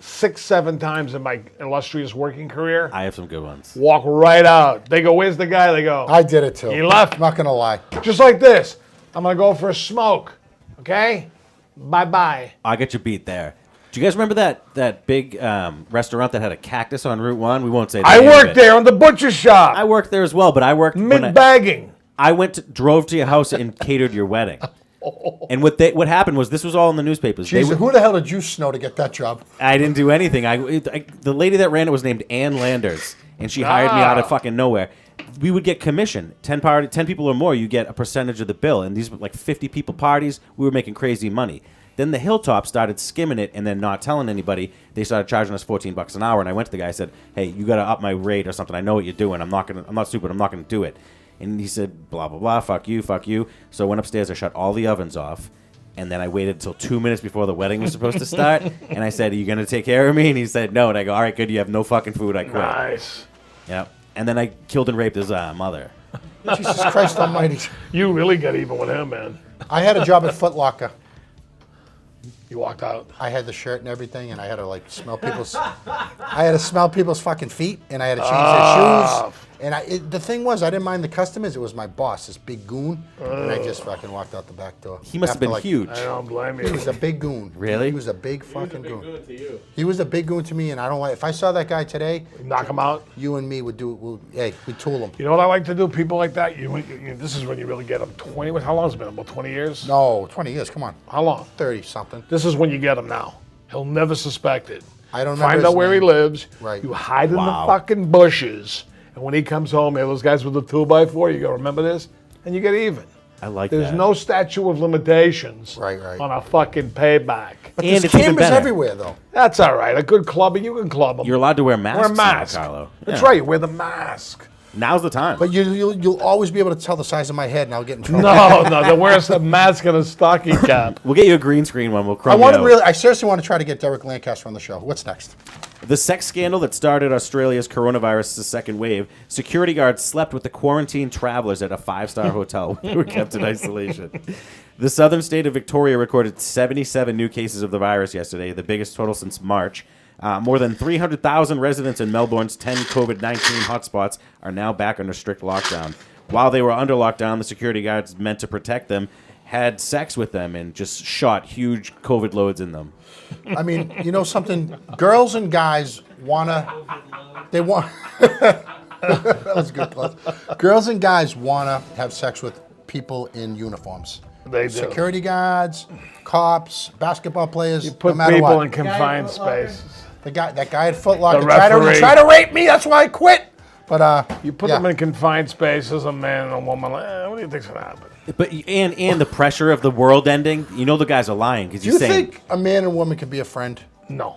6-7 times in my illustrious working career. I have some good ones. Walk right out. They go, where's the guy? They go, I did it too. He left. I'm not gonna lie. just like this. I'm going to go for a smoke. Okay? Bye-bye. I got you beat there. Do you guys remember that big restaurant that had a cactus on Route 1? We won't say the I name of worked it. there on the butcher shop. I worked there as well, but I worked when Mid-bagging. I drove to your house and catered your wedding. And what happened was this was all in the newspapers. They Jesus, were- who the hell did you snow to get that job? I didn't do anything. The lady that ran it was named Ann Landers, and she hired me out of fucking nowhere. We would get commission. 10 people or more, you get a percentage of the bill. And these were like 50 people parties. We were making crazy money. Then the Hilltop started skimming it and then not telling anybody. They started charging us $14 an hour. And I went to the guy. I said, "Hey, you got to up my rate or something. I know what you're doing. I'm not stupid. I'm not gonna do it." And he said, "Blah blah blah. Fuck you. Fuck you." So I went upstairs. I shut all the ovens off. And then I waited until 2 minutes before the wedding was supposed to start. And I said, "Are you going to take care of me?" And he said, "No." And I go, "All right, good. You have no fucking food." I quit. Nice. Yep. And then I killed and raped his mother. Jesus Christ Almighty! You really got even with him, man. I had a job at Foot Locker. You walked out. I had the shirt and everything, and I had to like smell people's. I had to smell people's fucking feet, and I had to change their shoes. And the thing was, I didn't mind the customers. It was my boss, this big goon, and I just fucking walked out the back door. He must have been huge. I don't blame He you. was a big goon. Really? He was a big fucking goon. Good to you. He was a big goon to me, and I don't like. If I saw that guy today, Knock him out. you and me would do. We'd tool him. You know what I like to do? People like that, this is when you really get them. 20, how long has it been? About 20 years? No, 20 years. Come on, How long? 30 something. This is when you get him now. He'll never suspect it. I don't remember Find his out where he name. lives. Right. You hide in Wow. the fucking bushes. And when he comes home, hey, those guys with the 2x4, you go, remember this? And you get even. I like There's that. no statute of limitations Right. on a fucking payback. But And there's it's even cameras better. everywhere, though. That's all right. A good clubber, you can club them. You're allowed to wear masks Wear a now, mask. Carlo. That's Yeah. right. You wear the mask. Now's the time. But you'll always be able to tell the size of my head, and I'll get in trouble. No, they're wearing a mask and a stocking cap. We'll get you a green screen one. We'll chrome you out. I seriously want to try to get Derek Lancaster on the show. What's next? The sex scandal that started Australia's coronavirus' second wave. Security guards slept with the quarantined travelers at a 5-star hotel who were kept in isolation. The southern state of Victoria recorded 77 new cases of the virus yesterday, the biggest total since March. More than 300,000 residents in Melbourne's 10 COVID-19 hotspots are now back under strict lockdown. While they were under lockdown, the security guards meant to protect them had sex with them and just shot huge COVID loads in them. I mean, you know something? Girls and guys that was good, plus. Girls and guys wanna have sex with people in uniforms. They do. Security guards, cops, basketball players. You put no matter people what. in confined spaces. That guy at Foot Locker The tried referee. to rape me. That's why I quit. But you put them in confined spaces, a man and a woman. What do you think's gonna happen? But and the pressure of the world ending. You know the guys are lying because Do you think a man and woman can be a friend? No.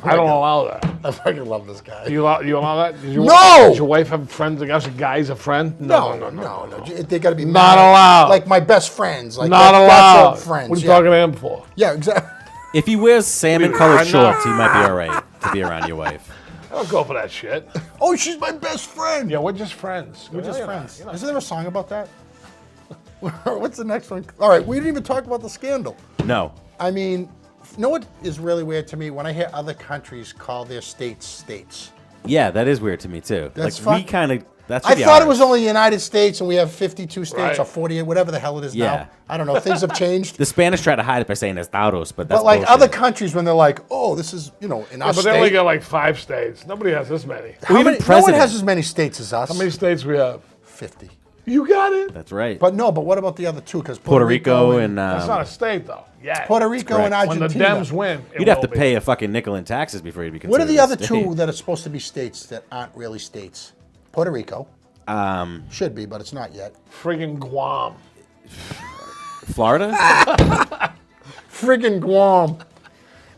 I don't allow that. I fucking love this guy. You allow that? No! Does your wife have friends? A guy's a friend? No. They got to be not mad. allowed. Like my best friends. Like not allowed. Friends. What are you talking to him for? Yeah, exactly. If he wears salmon-colored shorts, he might be all right to be around your wife. I don't go for that shit. Oh, she's my best friend. Yeah, we're just friends. We're just friends. Isn't there a song about that? What's the next one? All right, we didn't even talk about the scandal. No. I mean, you know what is really weird to me? When I hear other countries call their states. Yeah, that is weird to me too. That's we kind of. That's. I thought it was only the United States, and we have 52 states Right. or 48, whatever the hell it is now. I don't know. Things have changed. The Spanish try to hide it by saying estados, but that's But like bullshit. other countries, when they're like, "Oh, this is in our Yeah, but state." they only got like 5 states. Nobody has this many. no one has as many states as us. How many states we have? 50. You got it. That's right. But what about the other two? Because Puerto Rico and That's not a state though. Yeah. Puerto Rico and correct. Argentina. When the Dems win, You'd have to pay a fucking nickel in taxes before you'd be considered. What are the a other state. two that are supposed to be states that aren't really states? Puerto Rico. Should be, but it's not yet. Friggin' Guam. Florida? Friggin' Guam.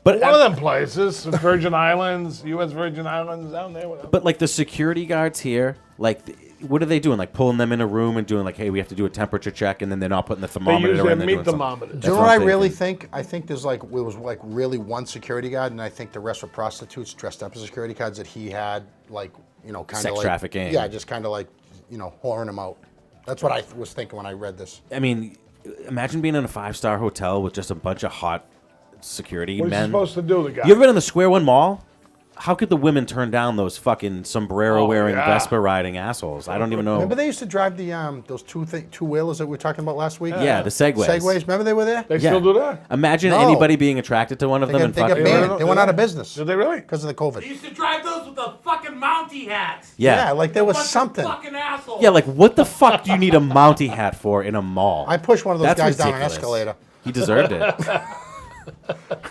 But one of them places, Virgin Islands, U.S. Virgin Islands, down there. Whatever. But like the security guards here, like, what are they doing? Like pulling them in a room and doing like, hey, we have to do a temperature check, and then they're not putting the They thermometer. use their and they're meat doing something. thermometer. Do you know what I really think? I think there's like, it was like really one security guard, and I think the rest were prostitutes dressed up as security guards that he had, like, kind of Sex trafficking. Yeah, just kind of like, whoring them out. That's what I was thinking when I read this. I mean, imagine being in a 5-star hotel with just a bunch of hot security What is he men. supposed to do, the guy? You ever been in the Square One Mall? How could the women turn down those fucking sombrero-wearing, Vespa-riding assholes? I don't even know. Remember they used to drive the those two-wheelers that we were talking about last week? Yeah, the Segways. Segways, remember they were there? They still do that? Imagine No. anybody being attracted to one of them and They got fucking. banned. They went out of business. Did they really? Because of the COVID. They used to drive those with the fucking Mountie hats. Yeah. like there was Bunch of something. fucking assholes. Yeah, like what the fuck do you need a Mountie hat for in a mall? I pushed one of those That's guys down an ridiculous. escalator. He deserved it.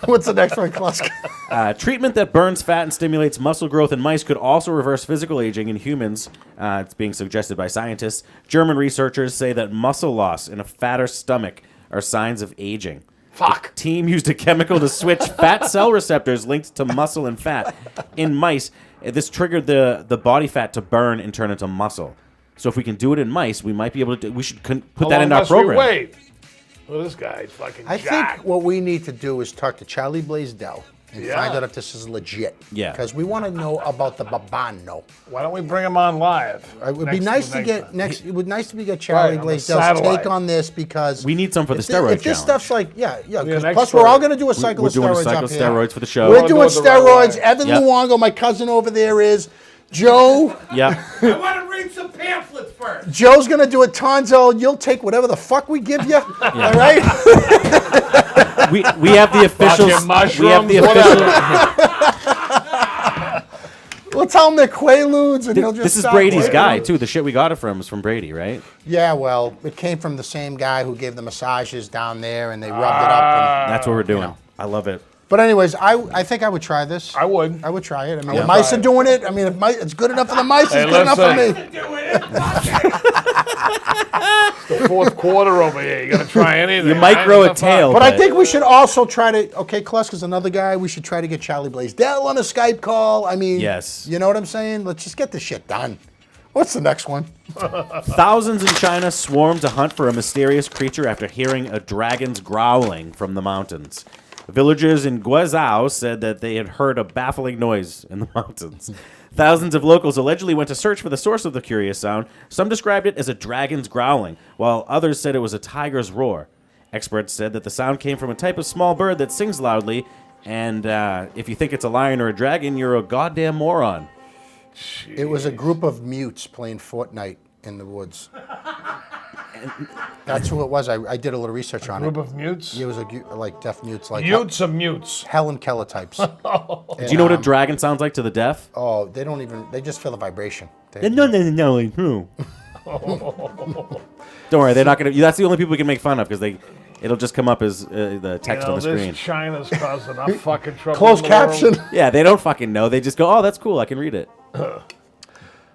What's the next one, McKlasky? Treatment that burns fat and stimulates muscle growth in mice could also reverse physical aging in humans. It's being suggested by scientists. German researchers say that muscle loss and a fatter stomach are signs of aging. Fuck. The team used a chemical to switch fat cell receptors linked to muscle and fat in mice. This triggered the body fat to burn and turn into muscle. So if we can do it in mice, we might be able to. We should put How that long in our must we program. wait? Well, this guy's fucking I jacked. think what we need to do is talk to Charlie Blaisdell and Yeah. find out if this is legit. Yeah. Because we want to know about the Babano. Why don't we bring him on live? It would be nice to get time. It would nice to get Charlie Right, on the Blaisdell's satellite. take on this because We need some for the if steroid If this challenge. stuff's like Yeah, 'cause next plus we're story. all going to do a cycle We're of doing a steroids cycle up of here. steroids for the show. We're We'll doing do it the right steroids. way. Evan Yep. Luongo, my cousin over there, is Joe. Yeah. I want to read some pamphlets first. Joe's going to do it. Tonzo, you'll take whatever the fuck we give you. All right. we have the officials. Fucking We have the mushrooms, official. We'll tell him they're Quaaludes, and he'll just. This is stop Brady's Quaaludes. guy too. The shit we got it from is from Brady, right? Yeah, well, it came from the same guy who gave the massages down there, and they rubbed it up. That's what we're doing. I love it. But anyways, I think I would try this. I would. I would try it. I mean, Yeah. if mice are doing it. I mean, if it's good enough for the mice, Hey, it's good enough for me. The fourth quarter over here. You gotta try anything. You might right? grow a It's not fun. tail. But I think we should also try to. Okay, Klusk is another guy. We should try to get Charlie Blaisdell on a Skype call. I mean, Yes. You know what I'm saying? Let's just get this shit done. What's the next one? Thousands in China swarm to hunt for a mysterious creature after hearing a dragon's growling from the mountains. Villagers in Guizhou said that they had heard a baffling noise in the mountains. Thousands of locals allegedly went to search for the source of the curious sound. Some described it as a dragon's growling, while others said it was a tiger's roar. Experts said that the sound came from a type of small bird that sings loudly, and if you think it's a lion or a dragon, you're a goddamn moron. Jeez. It was a group of mutes playing Fortnite in the woods. That's who it was. I did a little research on it. Group of mutes? It was like deaf mutes. Like Mutes of mutes. Helen Keller types. Do you know what a dragon sounds like to the deaf? Oh, they just feel the vibration. No. Don't worry, they're not going to. That's the only people we can make fun of because it'll just come up as the text on the screen. China's causing enough fucking trouble. Closed caption. Yeah, they don't fucking know. They just go, oh, that's cool. I can read it.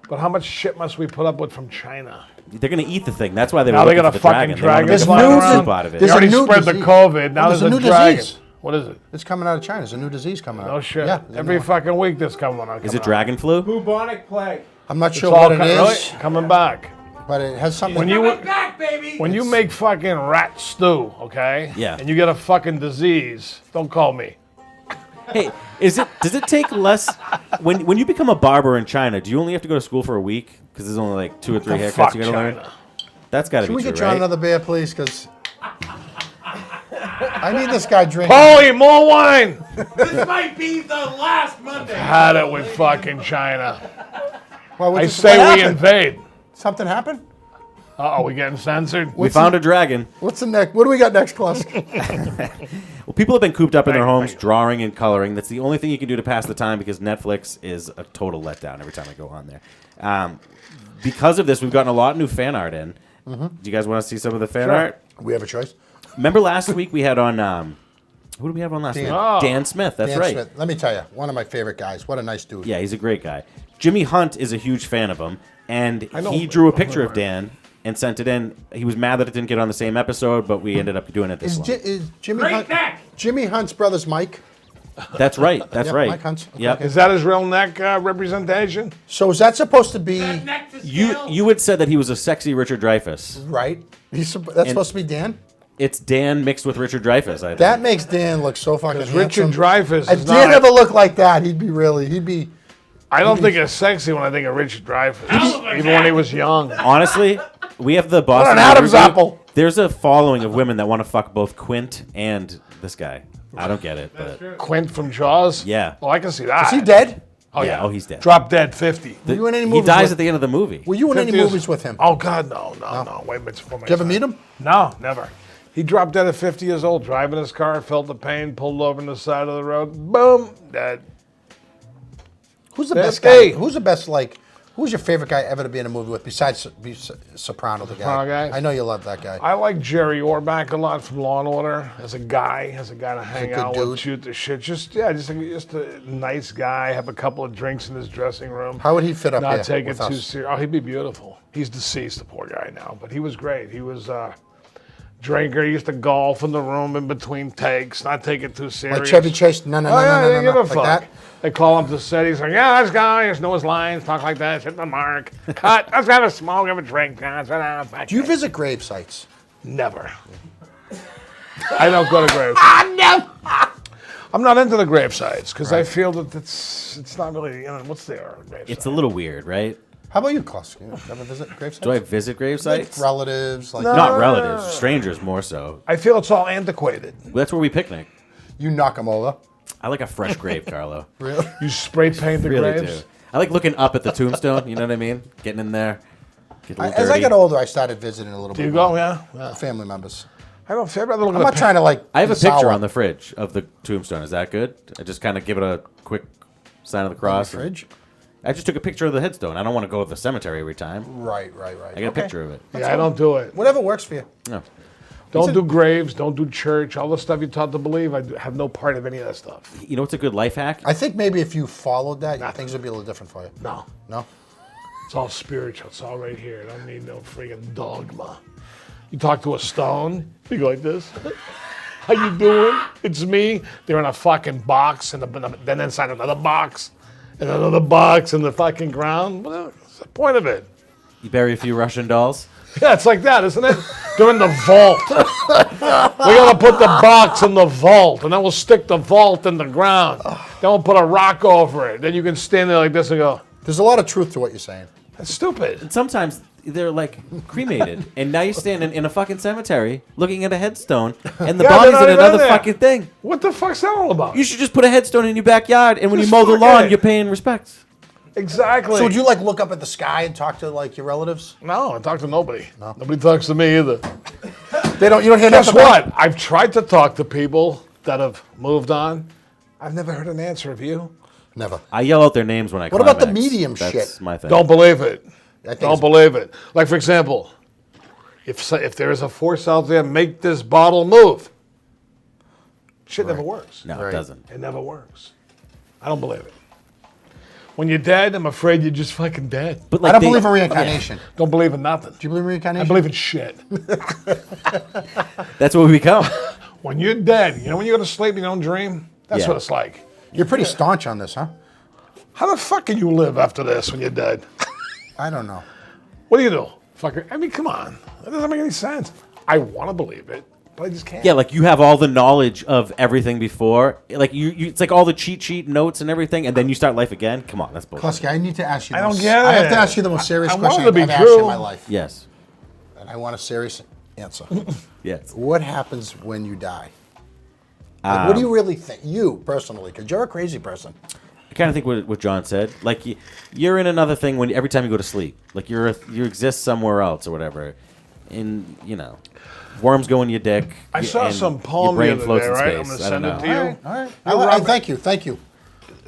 But how much shit must we put up with from China? They're going to eat the thing. That's why they now were they're looking gonna for the fucking dragon. dragon. They want to make soup out of it. They already spread the COVID. Now there's a new dragon. disease. What is it? It's coming out of China. There's a new disease coming out. No shit. Yeah, Every fucking week this coming out. Is it dragon flu? Bubonic plague. I'm not It's sure all what it is. really coming back. But it has something. When you back, baby. when you make fucking rat stew, okay? Yeah. And you get a fucking disease, don't call me. Hey, does it take less when you become a barber in China? Do you only have to go to school for a week because there's only like 2 or 3 haircuts Fuck you got to learn? China. That's got to Can be we true, get John right? another beer, please? Because I need this guy drinking. Holy, more wine! This might be the last Monday. Had it with fucking China. Well, I what say we happened? invade. Something happened? Uh-oh, we getting censored? We found a dragon. What's the next? What do we got next, Klusk? Well, people have been cooped up in their Thank homes, you. drawing and coloring. That's the only thing you can do to pass the time because Netflix is a total letdown every time I go on there. Because of this, we've gotten a lot of new fan art in. Do you guys want to see some of the fan art? We have a choice. Remember last week we had on, who did we have on last week? Oh. Dan Smith, that's Dan right. Smith. Let me tell you, one of my favorite guys. What a nice dude. Yeah, he's a great guy. Jimmy Hunt is a huge fan of him, and I know. he drew a picture of Dan and sent it in. He was mad that it didn't get on the same episode, but we ended up doing it this Is, one. is Jimmy Great Hunt, neck. Jimmy Hunt's brother's Mike? That's right. That's Yep, right. Mike Hunt's. Okay, Yep. okay. Is that his real neck representation? So is that supposed to be Neck to You scale. you had said that he was a sexy Richard Dreyfuss. right? That's supposed to be Dan. It's Dan mixed with Richard Dreyfuss. I think. That makes Dan look so fucking handsome. Richard Dreyfuss If is Dan not. ever looked like that, he'd be. I don't think it's sexy when I think of Richard Dreyfuss, even when he was young. Honestly, we have the Boston. an Adam's Review. apple. There's a following of women that want to fuck both Quint and this guy. I don't get it, but Quint from Jaws? Yeah. Oh, I can see that. Is he dead? Oh, yeah. yeah. Oh, he's dead. Drop dead 50. Were you in any He movies dies with- at the end of the movie. Were you in any 50 is- movies with him? Oh, God, no. Wait a minute. Did you ever meet him? No, never. He dropped dead at 50 years old, driving his car, felt the pain, pulled over on the side of the road, boom, dead. Who's the That's best guy? me. Who's your favorite guy ever to be in a movie with besides Soprano, the Soprano guy? guy? I know you love that guy. I like Jerry Orbach a lot from Law and Order as a guy to hang good out dude. with, shoot the shit. Just a nice guy. Have a couple of drinks in his dressing room. How would he fit up Not here take it with too us? serious. Oh, he'd be beautiful. He's deceased, the poor guy now, but he was great. He was drinker. He used to golf in the room in between takes, not take it too serious. Like Chevy Chase? No, Oh yeah, they no, didn't give a like fuck. that? They call him to set. He's like, yeah, let's go. He just know his lines, talk like that, hit the mark. Cut. Let's have a smoke, have a drink. Do you visit grave sites? Never. I don't go to graves. No. I'm not into the grave sites because I feel that it's not really, what's there? It's a little weird, right? How about you, Klusk? You ever visit grave sites? Do I visit grave sites? Like relatives? Like Not relatives, strangers more so. I feel it's all antiquated. That's where we picnic. You knock them over. I like a fresh grave, Carlo. Really? You spray paint the Really graves? do. I like looking up at the tombstone. You know what I mean? Getting in there. Get a little As I dirty. got older, I started visiting a little Do bit you more. go? Yeah. Family members. I'd rather look I'm at not trying to like. I have a be picture sour. on the fridge of the tombstone. Is that good? I just kind of give it a quick sign of the cross. On the fridge? I just took a picture of the headstone. I don't want to go to the cemetery every time. Right. I got a Okay. picture of it. Yeah, I don't do it. Whatever works for you. No. Don't do graves. Don't do church. All the stuff you're taught to believe. I have no part of any of that stuff. You know what's a good life hack? I think maybe if you followed that, things would be a little different for you. No. No? It's all spiritual. It's all right here. I don't need no friggin' dogma. You talk to a stone, you go like this. How you doing? It's me. They're in a fucking box, and then inside another box, and another box in the fucking ground. Whatever. What's the point of it? You bury a few Russian dolls. Yeah, it's like that, isn't it? They're in the vault. We gotta put the box in the vault, and then we'll stick the vault in the ground. Then we'll put a rock over it. Then you can stand there like this and go. There's a lot of truth to what you're saying. That's stupid. And sometimes they're like cremated, and now you're standing in a fucking cemetery looking at a headstone, and the Yeah, they're body's not in even another there. fucking thing. What the fuck's that all about? You should just put a headstone in your backyard, and when Just you mow the fuck lawn, it. you're paying respect. Exactly. So would you like look up at the sky and talk to like your relatives? No, I talk to nobody. No. Nobody talks to me either. They don't. You don't hear Guess nothing what? I've tried to talk to people that have moved on. I've never heard an answer of you. Never. I yell out their names when I What about the climax. medium That's shit? my thing. Don't believe it. I think Don't it's- believe it. Like, for example, if there is a force out there, make this bottle move. Shit never works. No, it doesn't. It never works. I don't believe it. When you're dead, I'm afraid you're just fucking dead. But I don't believe in reincarnation. Don't believe in nothing. Do you believe in I reincarnation? believe in shit. That's what we become. When you're dead, you know when you go to sleep and you don't dream? That's Yeah. what it's like. You're pretty staunch on this, huh? How the fuck can you live after this when you're dead? I don't know. What do you do? Fucker. I mean, come on. That doesn't make any sense. I want to believe it, but I just can't. Yeah, like you have all the knowledge of everything before. Like you it's like all the cheat sheet notes and everything, and then you start life again. Come on, that's bullshit. McKlasky, I need to ask you. I the don't most- get I have it. to ask you the most serious I want question it to be I've asked you in true. my life, Yes. and I want a serious answer. Yes. What happens when you die? Like, what do you really think? You personally, because you're a crazy person. I kind of think what John said. Like you're in another thing when every time you go to sleep. Like you exist somewhere else or whatever, and worms go in your dick. I saw and some your poem the brain other floats day, in right? I'm space. gonna I don't send it know. to you. All right. Thank you. Thank you.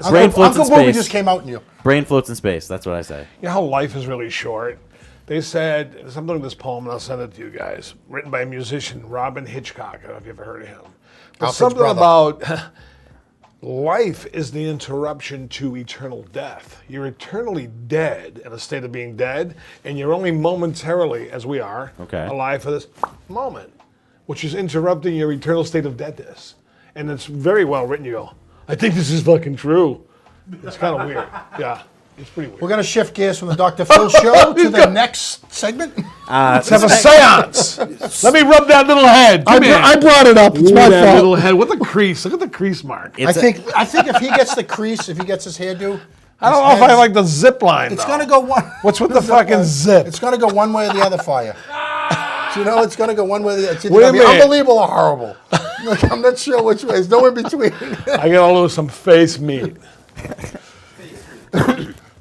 Brain Uncle, floats in Uncle Booby space. just came out in you. Brain floats in space. That's what I say. You know how life is really short? They said, something in this poem, and I'll send it to you guys, written by a musician, Robin Hitchcock. I don't know if you've ever heard of him. But Alfred's something brother. about life is the interruption to eternal death. You're eternally dead in a state of being dead, and you're only momentarily, as we are, Okay. alive for this moment, which is interrupting your eternal state of deadness. And it's very well written. You go, I think this is fucking true. It's kind of weird. Yeah, it's pretty weird. We're going to shift gears from the Dr. Phil show to the next segment. Let's have a seance. Let me rub that little head. Come here. I brought it up. It's Ooh, my that fault. little head. What the crease? Look at the crease mark. I think if he gets the crease, if he gets his hairdo, I don't know if I like the zip line. it's though. going to go one. What's with the fucking zip? It's going to go one way or the other for you. Do you know it's going to go one way or the other? It's either Wait a going to be minute. unbelievable or horrible. Like, I'm not sure which way. There's no in between. I gotta lose some face meat.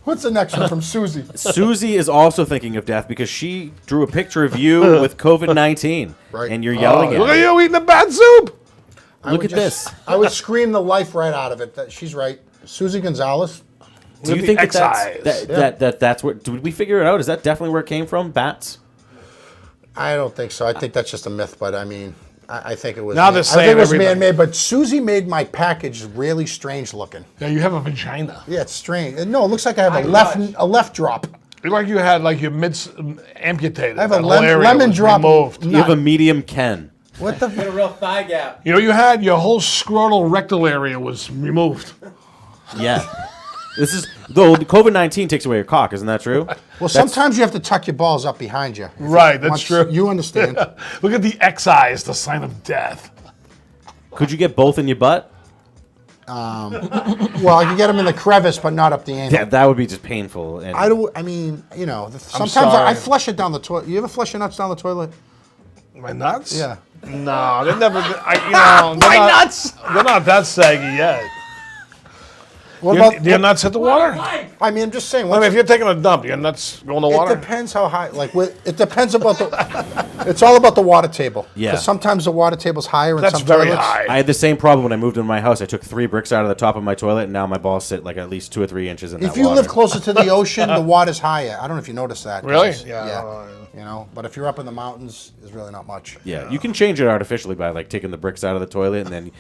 What's the next one from Susie? Susie is also thinking of death because she drew a picture of you with COVID-19, Right. and you're yelling Look at at her. you eating the bad soup. Look at this. I would scream the life right out of it. She's right. Susie Gonzalez. Do you the think excise. that's where? Did we figure it out? Is that definitely where it came from? Bats? I don't think so. I think that's just a myth, but I mean, I think it was. Now they're I saying think it was everything. man-made, but Susie made my package really strange looking. Yeah, you have a vagina. Yeah, it's strange. No, it looks like I have a left drop. Look like you had like your mid amputated. I have That a whole area lemon was drop. removed. You have a medium Ken. What the? A real thigh gap. You know, you had your whole scrotal rectal area was removed. Yeah. This is though COVID-19 takes away your cock. Isn't that true? Well, sometimes you have to tuck your balls up behind you. Right, that's Once true. You understand? Look at the excise, the sign of death. Could you get both in your butt? Well, you get them in the crevice, but not up the anal. Yeah, that would be just painful. And I don't. I mean, you know, sometimes sorry. I flush it down the toilet. You ever flush your nuts down the toilet? My nuts? Yeah. No, they never. My nuts. They're not that saggy yet. What Do about? your nuts hit the water? I mean, I'm just saying. I mean, if you're taking a dump, your nuts go in the It water? depends how high. Like, it depends about the. It's all about the water table. Yeah. 'Cause sometimes the water table's higher in That's some very toilets. high. I had the same problem when I moved into my house. I took 3 bricks out of the top of my toilet, and now my balls sit like at least 2 or 3 inches in that If you water. live closer to the ocean, the water's higher. I don't know if you noticed that. 'cause Really? it's- Yeah. You know, but if you're up in the mountains, there's really not much. Yeah, you can change it artificially by like taking the bricks out of the toilet and then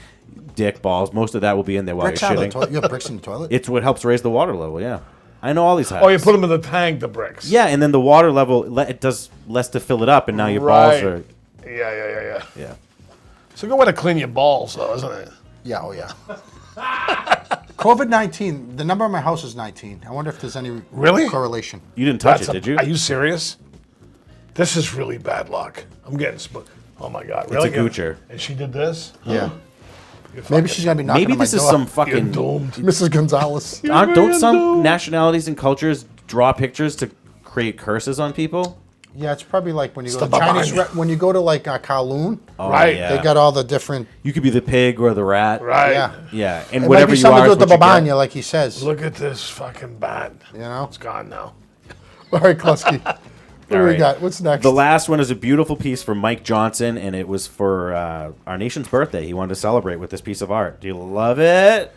dick balls. Most of that will be in there while Bricks you're out of the shitting. toilet. You have bricks in the toilet. It's what helps raise the water level. Yeah, I know all these hacks. Oh, you put them in the tank, the bricks. Yeah, and then the water level it does less to fill it up, and now your Right. balls are Yeah. yeah. It's a good way to clean your balls, though, isn't it? Yeah. Oh yeah. COVID-19, the number on my house is 19. I wonder if there's any Really? correlation. You didn't touch it, did you? Are you serious? This is really bad luck. I'm getting oh my God. Really? It's a goocher. And she did this? Yeah. Maybe she's going to be knocking Maybe on my this is door. some fucking. Mrs. Gonzalez. Don't some nationalities and cultures draw pictures to create curses on people? Yeah, it's probably like when you go It's to the Chinese, babanya. when you go to like Kowloon, Right. Yeah. they got all the different. You could be the pig or the rat. Right. Yeah. Yeah, and It whatever might be you something are to is do with what the you get. babanya, like he says. Look at this fucking bat. You know. It's gone now. All right, Klasky. What do we right. got? What's next? The last one is a beautiful piece from Mike Johnson, and it was for our nation's birthday. He wanted to celebrate with this piece of art. Do you love it?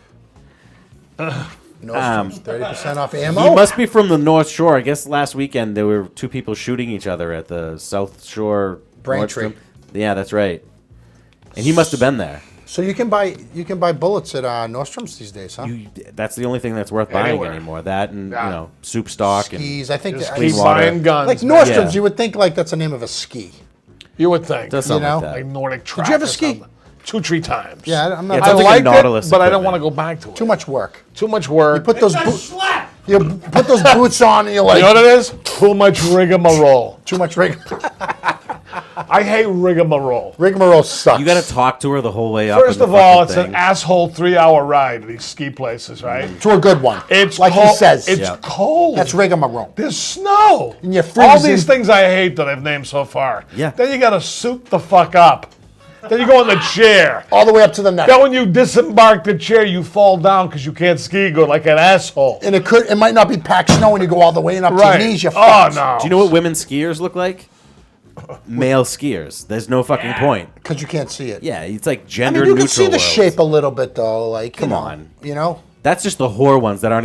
Nostrums, 30% off ammo. He must be from the North Shore. I guess last weekend there were two people shooting each other at the South Shore. Braintree. Nordstrom. Yeah, that's right. And he must have been there. So you can buy bullets at Nordstrom's these days, huh? That's the only thing that's worth buying Anywhere. anymore. That and Yeah. you know, soup stock Skis. and I think Just that- keep water. buying guns. like man. Nordstrom's, Yeah. you would think like that's the name of a ski. You would think. does sound You know? like that. Like Nordic track. Did you ever or ski? something. 2-3 times. Yeah, I'm not. Yeah, it I sounds like a liked Nautilus it, but I don't want equipment. to go back to it. Too much work. Too much work. Put those boots. You put those boots on, and you're like you know what it is? Too much rigmarole. too much rig. I hate rigmarole. Rigmarole sucks. You got to talk to her the whole way up. First in of the all, fucking it's thing. an asshole 3-hour ride to these ski places, right? to a good one. It's like cold. he says. It's Yeah. cold. That's rigmarole. There's snow. And you're All freezing. these things I hate that I've named so far. Yeah. Then you got to suit the fuck up. Then you go in the chair. All the way up to the neck. Then when you disembark the chair, you fall down because you can't ski good like an asshole. And it might not be packed snow when you go all the way and up to Right. your knees. You're Oh, fucked. no. Do you know what women skiers look like? Male skiers. There's no fucking point. Because you can't see it. Yeah, it's like I gender mean, you neutral. can see the world. shape a little bit though. Like, Come you know, on. You know. That's just the whore ones that don't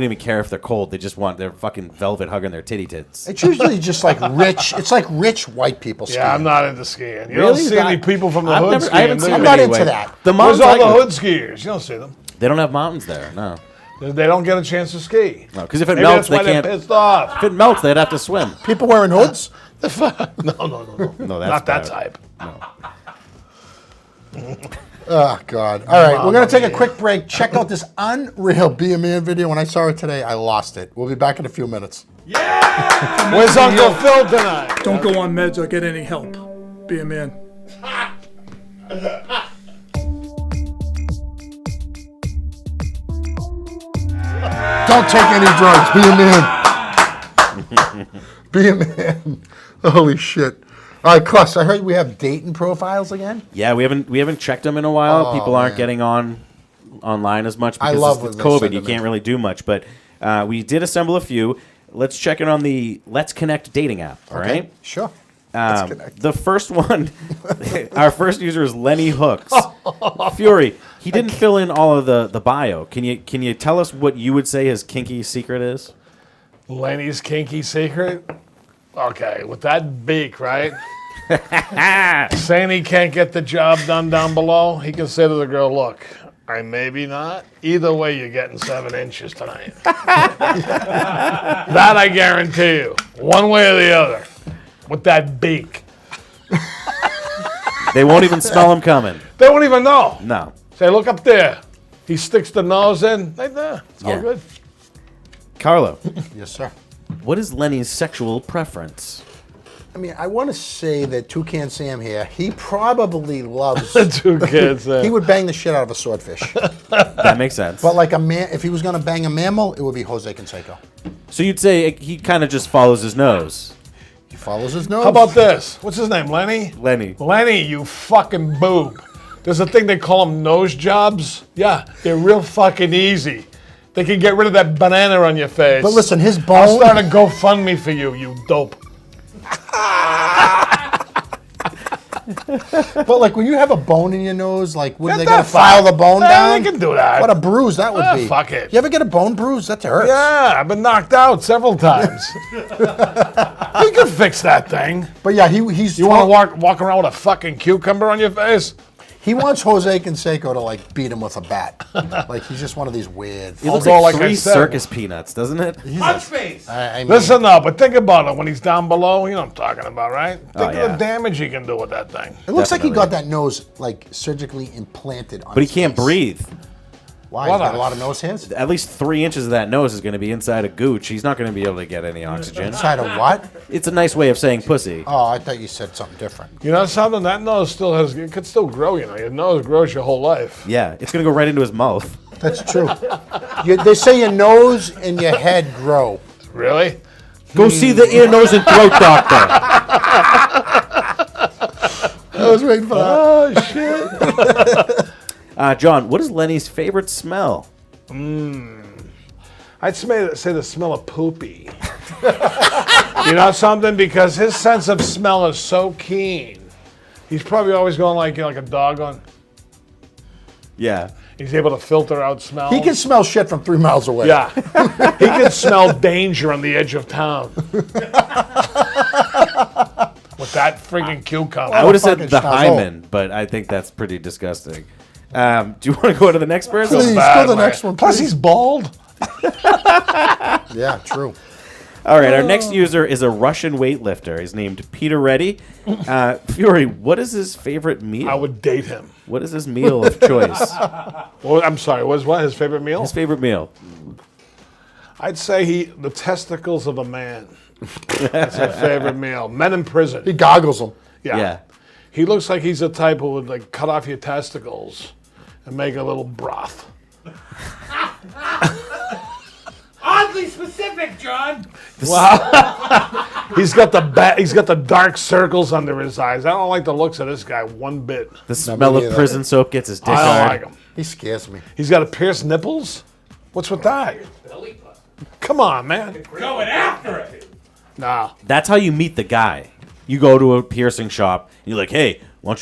even care if they're cold. They just want their fucking velvet hugging their titty tits. It's usually just like rich. It's like rich white people skiing. Yeah, I'm not into skiing. You Really? don't see any people from the I've hood never- I skiing. haven't do seen you? I'm them not anyway. into that. The Where's mountains all I the go- hood skiers? You don't see them. They don't have mountains there. No. They don't get a chance to ski. No, because if it Maybe melts, that's why they they're can't. pissed off. If it melts, they'd have to swim. People wearing hoods. No. No, that's Not that bad. type. Oh God! All right, we're gonna take a quick break. Check out this unreal Be a Man video. When I saw it today, I lost it. We'll be back in a few minutes. Where's Uncle Phil tonight? Don't go on meds or get any help. Be a man. Don't take any drugs. Be a man. Be a man. Holy shit! All right, Clus. I heard we have dating profiles again. Yeah, we haven't checked them in a while. Oh, People aren't man. getting online as much I because love it's when they COVID. send You them can't in. really do much, but we did assemble a few. Let's check in on the Let's Connect dating app. All Okay, right. sure. Let's connect. The first one, our first user is Lenny Hooks. Fiore. He didn't fill in all of the bio. Can you tell us what you would say his kinky secret is? Lenny's kinky secret? Okay, with that beak, right? Saying he can't get the job done down below, he can say to the girl, look, I maybe not. Either way, you're getting 7 inches tonight. That I guarantee you. One way or the other. With that beak. They won't even smell him coming. They won't even know. No. Say, look up there. He sticks the nose in. Right there. It's all Yeah. good. Carlo, Yes, sir. what is Lenny's sexual preference? I mean, I want to say that Toucan Sam here, he probably loves. Two kids. He would bang the shit out of a swordfish. That makes sense. But like a man, if he was going to bang a mammal, it would be Jose Canseco. So you'd say he kind of just follows his nose. He follows his nose. How about this? What's his name? Lenny? Lenny. Lenny, you fucking boob. There's a thing they call them nose jobs. Yeah, they're real fucking easy. They can get rid of that banana on your face. But listen, his I'll bone. start a GoFundMe for you, you dope. But like when you have a bone in your nose, like when Get they got to that file fuck- the bone Yeah, down? they can do that. What a bruise that would Ah, be. fuck it. You ever get a bone bruise? That hurts. Yeah, I've been knocked out several times. You can fix that thing. But yeah, he's. You want to walk around with a fucking cucumber on your face? He wants Jose Canseco to like beat him with a bat. Like he's just one of these weird. He looks Although, like like I 3 said- circus peanuts, doesn't it? Punch face. I mean, Listen though, but think about it. When he's down below, you know what I'm talking about, right? Think Oh, of yeah. the damage he can do with that thing. it looks like he definitely. got that nose like surgically implanted on But he his can't face. breathe. Why? He's got a lot of nose hairs? At least 3 inches of that nose is going to be inside a gooch. He's not going to be able to get any oxygen. Inside a what? It's a nice way of saying pussy. Oh, I thought you said something different. You know something? That nose still has. It could still grow. You know, your nose grows your whole life. Yeah, it's going to go right into his mouth. That's true. They say your nose and your head grow. Really? Go see the ear, nose, and throat doctor. I was waiting for that. Oh shit. John, what is Lenny's favorite smell? I'd say the smell of poopy. You know something? Because his sense of smell is so keen. He's probably always going like a dog on. Yeah. He's able to filter out smell. He can smell shit from 3 miles away. Yeah. He can smell danger on the edge of town. With that friggin' cucumber. I would have said the fucking hymen, but I think that's pretty disgusting. Do you want to go to the next person? Please, go to the next one, Plus, please. he's bald. Yeah, true. All right, our next user is a Russian weightlifter. He's named Peter Reddy. Fiore, what is his favorite meal? I would date him. What is his meal of choice? Well, I'm sorry, what his favorite meal? His favorite meal. I'd say the testicles of a man. That's his favorite meal. Men in prison. He goggles them. Yeah. He looks like he's the type who would like cut off your testicles and make a little broth. Oddly specific, John. Wow. He's got the dark circles under his eyes. I don't like the looks of this guy one bit. The smell of prison soap gets his dick I hard. don't like him. He scares me. He's got a pierced nipples? What's with that? Come on, man. Going after it. Nah. That's how you meet the guy. You go to a piercing shop and you're like, "Hey, why don't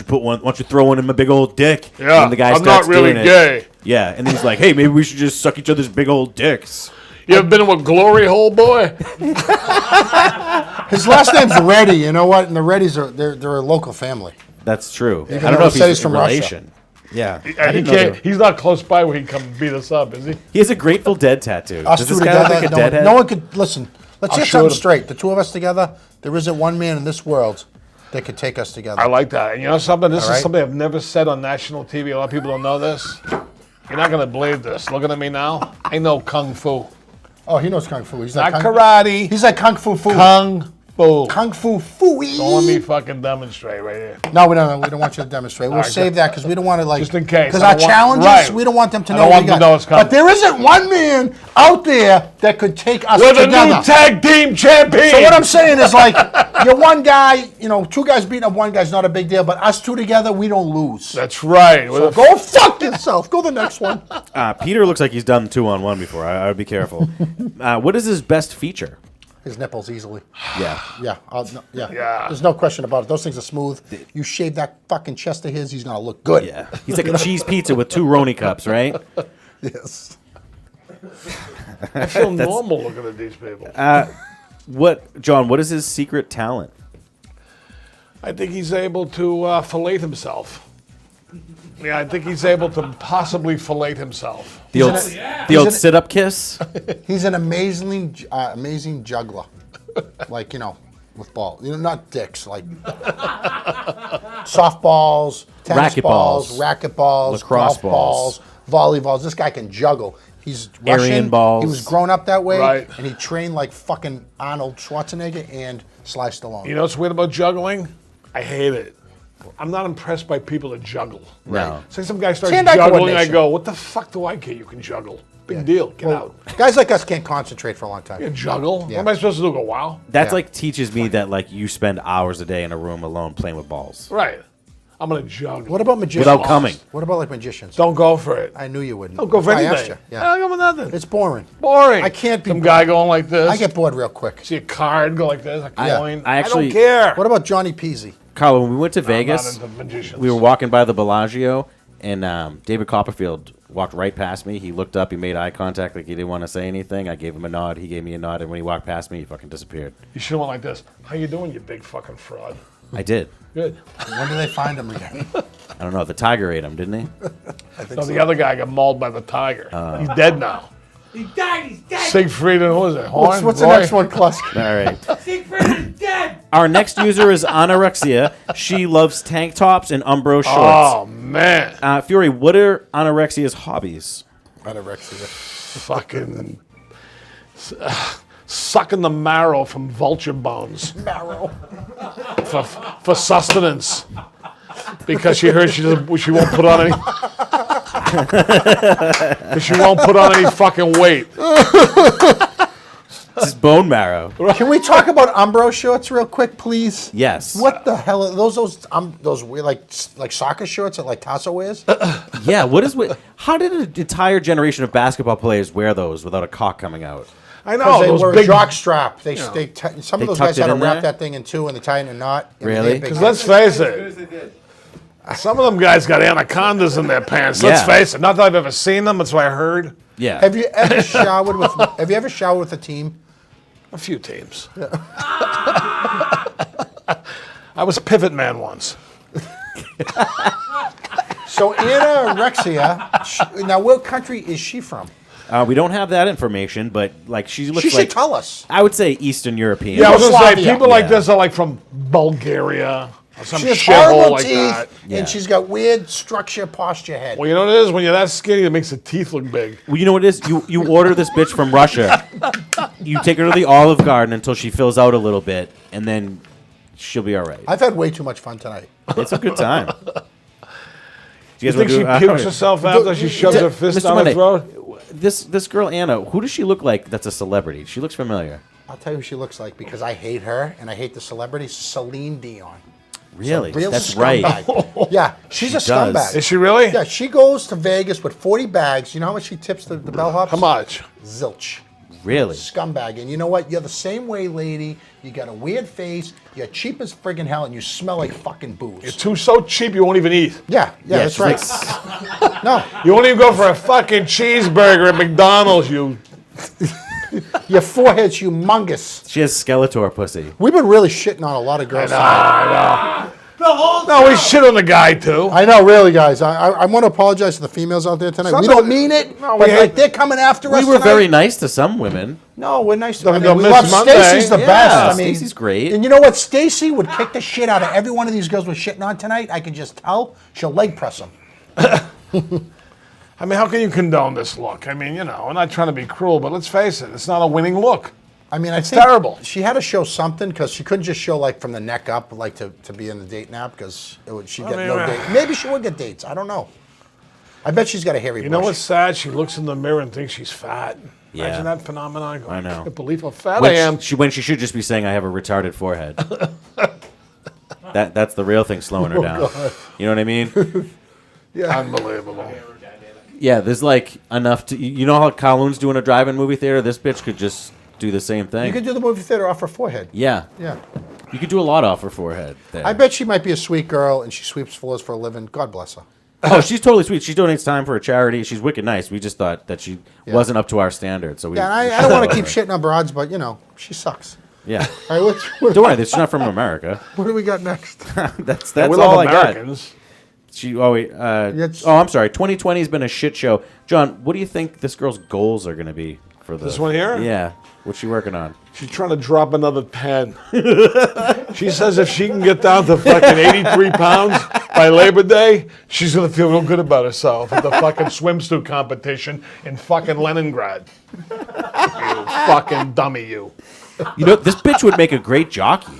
you throw one in my big old dick?" Yeah, and the guy I'm starts not really doing gay. It. Yeah, and then he's like, "Hey, maybe we should just suck each other's big old dicks." You ever been with Glory Hole Boy? His last name's Reddy. You know what? And the Reddys they're a local family. That's true. Even I don't though know it if says he's from relation. Yeah, He's not close by where he can beat us up, is he? He has a Grateful Dead tattoo. Us Does two this guy together. look like a No, deadhead? no one could listen. Let's I'll get shoot something him. straight. The two of us together. There isn't one man in this world that could take us together. I like that. And you know something? This All is right. something I've never said on national TV. A lot of people don't know this. You're not going to believe this. Looking at me now, I know Kung Fu. Oh, he knows Kung Fu. He's Not like Kung, karate. He's like Kung Fu Fu. Kung Fu. Kung Fu Fu. Don't let me fucking demonstrate right here. No, we don't. We don't want you to demonstrate. We'll All right, save that because we don't want to Just in case. Because I our don't want- challenges, right. we don't want them to I know. don't what want we them to got. know it's coming. But there isn't one man out there that could take us We're the together. new tag team champion. So what I'm saying is like, you're one guy. You know, two guys beating up one guy's not a big deal. But us two together, we don't lose. That's right. So go fuck yourself. Go to the next one. Peter looks like he's done 2-on-1 before. I would be careful. What is his best feature? His nipples easily. Yeah. Yeah. Yeah. Yeah. There's no question about it. Those things are smooth. You shave that fucking chest of his, he's gonna look good. Yeah. He's like a cheese pizza with 2 Roni cups, right? Yes. I feel normal looking at these people. John, what is his secret talent? I think he's able to fillet himself. Yeah, I think he's able to possibly fillet himself. The old sit-up kiss? He's an amazing juggler. Like, you know, with balls. You know, not dicks, like softballs, tennis balls, racquetballs, lacrosse golf balls, volleyballs. This guy can juggle. He's Russian. Aryan balls. He was grown up that way, Right. and he trained like fucking Arnold Schwarzenegger and Sly Stallone. You know what's weird about juggling? I hate it. I'm not impressed by people that juggle. No. Say some guy starts Hand-eye juggling, I coordination. go, what the fuck do I care? You can juggle. Big deal. Get out. Guys like us can't concentrate for a long time. You can juggle. Yeah. What am I supposed to do? Go, wow? That's Yeah. like teaches me that like you spend hours a day in a room alone playing with balls. Right. I'm going to juggle. What about magicians? Without coming. What about like magicians? Don't go for it. I knew you wouldn't. Don't go for I anything. asked you. I Yeah. don't go for nothing. It's boring. boring. I can't be Some bored. guy going like this. I get bored real quick. See a card go like this, a coin. I actually- don't care. What about Johnny Peasy? Carlo, when we went to I'm Vegas, not into magicians. we were walking by the Bellagio, and David Copperfield walked right past me. He looked up, he made eye contact like he didn't want to say anything. I gave him a nod, he gave me a nod, and when he walked past me, he fucking disappeared. You should have went like this. How you doing, you big fucking fraud? I did. Good. When do they find him again? I don't know. The tiger ate him, didn't he? I think No, so. the other guy got mauled by the tiger. He's dead now. He died. He's dead. Siegfried and who was it? Horn? What's the Roy? next one, Klusk? All right. Siegfried is dead. Our next user is Anorexia. She loves tank tops and Umbro shorts. Oh, man. Fiore, what are Anorexia's hobbies? Anorexia. Fucking sucking the marrow from vulture bones. Marrow. For sustenance. Because she heard she won't put on any. She won't put on any fucking weight. It's just bone marrow. Can we talk about Umbro shorts real quick, please? Yes. What the hell are those weird like soccer shorts that like Tasso wears? Yeah. How did an entire generation of basketball players wear those without a cock coming out? I know They those were big a jock strap. Some of They those guys tucked it had to in wrap there? that thing in two and they tie it in a knot. Really? Because let's face it, some of them guys got anacondas in their pants. Let's Yeah. face it. Not that I've ever seen them. That's what I heard. Yeah. Have you ever showered with? Have you ever showered with a team? A few teams. I was pivot man once. So anorexia. Now, what country is she from? We don't have that information, but like she looks She like. should tell us. I would say Eastern European. Yeah, I was going to say, Yugoslavia. people like this are like from Bulgaria or some She has shithole horrible like teeth, that. and she's got weird structure, posture head. Well, you know what it is? When you're that skinny, it makes the teeth look big. Well, you know what it is? You order this bitch from Russia. You take her to the Olive Garden until she fills out a little bit, and then she'll be all right. I've had way too much fun tonight. It's a good time. You think she pukes herself after she shoves her fist Mr. down Monday, her throat? This girl Anna, who does she look like? That's a celebrity. She looks familiar. I'll tell you who she looks like because I hate her and I hate the celebrity. Celine Dion. Really? Real That's scumbag. right. Yeah, she's She a scumbag. does. Is she really? Yeah, she goes to Vegas with 40 bags. You know how much she tips the bellhops? How much? Zilch. Really? Scumbag. And you know what? You're the same way, lady. You got a weird face. You're cheap as friggin' hell, and you smell like fucking booze. You're so cheap you won't even eat. Yeah, that's right. No, You won't even go for a fucking cheeseburger at McDonald's, you. your forehead's humongous. She has Skeletor pussy. We've been really shitting on a lot of girls. I know. No, we shit on the guy, too. I know, really, guys. I want to apologize to the females out there tonight. We don't mean it, No, but we like hate- they're coming after us We were tonight. very nice to some women. No, we're nice. Don't We miss love Monday. Stacy's the Yeah, best. I mean, Stacy's great. And you know what? Stacy would kick the shit out of every one of these girls we're shitting on tonight. I can just tell. She'll leg press them. I mean, how can you condone this look? I mean, you know, I'm not trying to be cruel, but let's face it, it's not a winning look. I mean, I think terrible. She had to show something because she couldn't just show like from the neck up, like to be in the dating app because she'd get no date. Maybe she would get dates. I don't know. I bet she's got a hairy You know brush. what's sad? She looks in the mirror and thinks she's fat. Yeah. Imagine that phenomenon. I know. can't believe how fat I am. When she should just be saying, I have a retarded forehead. That's the real thing slowing her down. God. You know what I mean? Yeah. Unbelievable. Yeah, there's like enough to. You know how Kowloon's doing a drive-in movie theater? This bitch could just do the same thing. You could do the movie theater off her forehead. Yeah. Yeah. You could do a lot off her forehead there. I bet she might be a sweet girl and she sweeps floors for a living. God bless her. Oh, she's totally sweet. She donates time for a charity. She's wicked nice. We just thought that she wasn't up to our standards. So we. Yeah, and I don't want to keep shitting on broads, but you know, she sucks. Yeah. All right, Don't worry, she's not from America. What do we got next? That's we all love I got. Americans. I'm sorry. 2020 has been a shit show. John, what do you think this girl's goals are going to be for This one here? Yeah. What's she working on? She's trying to drop another 10. She says if she can get down to fucking 83 pounds by Labor Day, she's going to feel real good about herself at the fucking swimsuit competition in fucking Leningrad. You fucking dummy, you. You know, this bitch would make a great jockey,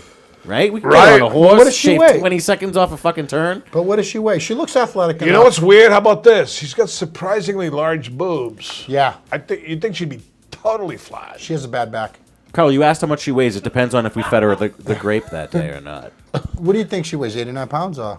right? We could Right. get her on a horse, What does she shave weigh? 20 seconds off a fucking turn. But what does she weigh? She looks athletic enough. You know what's weird? How about this? She's got surprisingly large boobs. Yeah. You'd think she'd be totally flat. She has a bad back. Carl, you asked how much she weighs. It depends on if we fed her the grape that day or not. What do you think she weighs? 89 pounds? Or?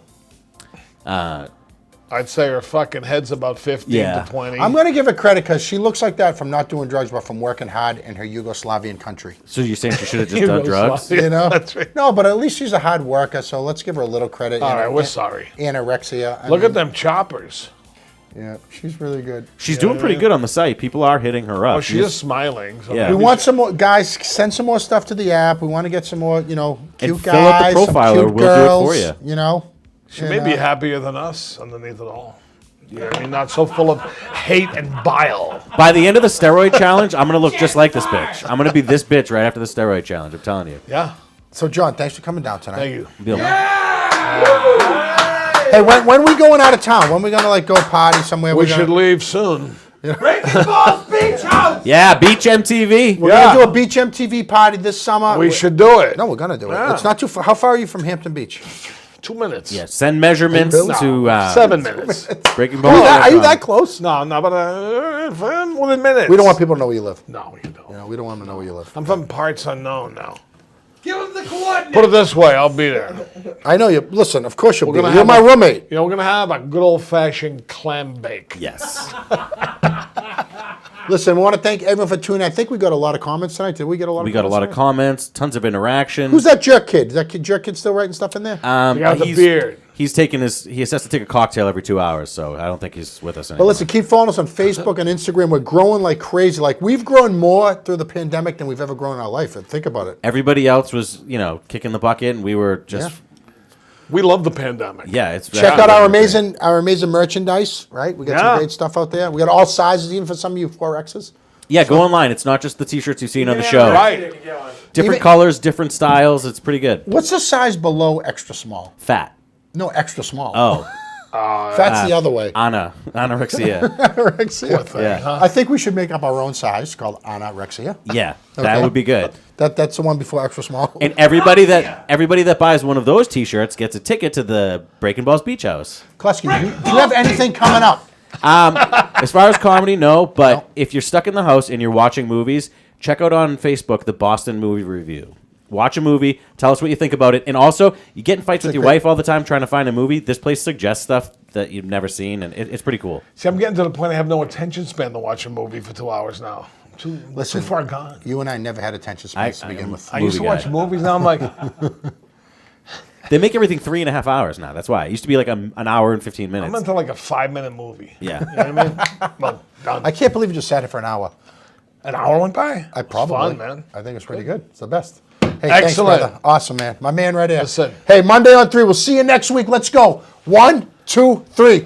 I'd say her fucking head's about 15 to 20. I'm going to give her credit because she looks like that from not doing drugs, but from working hard in her Yugoslavian country. So you're saying she should have just done drugs? You know? That's right. No, but at least she's a hard worker, so let's give her a little credit. All right, we're sorry. Anorexia. Look at them choppers. Yeah, she's really good. She's doing pretty good on the site. People are hitting her up. Oh, she is smiling. So Yeah. We want some more guys. Send some more stuff to the app. We want to get some more, cute And guys. fill out the some profiler. cute We'll girls, do it for you. You know. She may be happier than us underneath it all. Yeah, I mean, not so full of hate and bile. By the end of the steroid challenge, I'm going to look just like this bitch. I'm going to be this bitch right after the steroid challenge. I'm telling you. Yeah. So, John, thanks for coming down tonight. Thank you. Bill. Hey, when we going out of town? When we gonna go party somewhere? We should leave soon. Breaking Balls Beach House. Yeah, Beach MTV. We're gonna do a Beach MTV party this summer. We should do it. No, we're gonna do it. Yeah. It's not too far. How far are you from Hampton Beach? 2 minutes. Yeah, send measurements No. to 7 minutes. Breaking Are Balls. you are you that close? No, but within minutes. We don't want people to know where you live. No, you don't. You know, we don't want them to know where you live. I'm from parts unknown now. Give him the coordinates. Put it this way, I'll be there. I know you. Listen, of course you'll be gonna there. You're have my roommate. You know, we're gonna have a good old-fashioned clam bake. Yes. Listen, we want to thank everyone for tuning in. I think we got a lot of comments tonight. Did we get a lot of We got a lot of comments, tons of interaction. Who's that jerk kid? Is that jerk kid still writing stuff in there? The guy with the beard. He has to take a cocktail every 2 hours, so I don't think he's with us But anymore. listen, keep following us on Facebook and Instagram. We're growing like crazy. Like, we've grown more through the pandemic than we've ever grown in our life. And think about it. Everybody else was, kicking the bucket, and we were just... We love the pandemic. Yeah, it's... Check out our amazing merchandise, right? We got some Yeah. great stuff out there. We got all sizes, even for some of you 4Xs. Yeah, go online. It's not just the T-shirts you've seen on the show. Right. Different Even- colors, different styles. It's pretty good. What's the size below extra small? Fat. No, extra small. Oh. Fat's the other way. Anorexia. Anorexia. Yeah. I think we should make up our own size called anorexia. Yeah, that would be good. That's the one before extra small. And everybody that buys one of those T-shirts gets a ticket to the Breaking Balls Beach House. Klasky, do you have anything coming up? As far as comedy, no. But if you're stuck in the house and you're watching movies, check out on Facebook the Boston Movie Review. Watch a movie, tell us what you think about it, and also you get in fights with your wife all the time trying to find a movie. This place suggests stuff that you've never seen, and it's pretty cool. See, I'm getting to the point I have no attention span to watch a movie for 2 hours now. Too far gone. You and I never had attention space to begin with. I used to watch movies. Now I'm like, They make everything 3.5 hours now. That's why it used to be like an hour and 15 minutes. I'm into like a 5-minute movie. Yeah. You know what I mean? Well, done. I can't believe you just sat here for an hour. An hour went by. I probably. Fun, man. I think it's pretty good. It's the best. Hey, Excellent. thanks, brother. Awesome, man. My man right there. Listen. Hey, Monday on 3. We'll see you next week. Let's go. 1, 2, 3.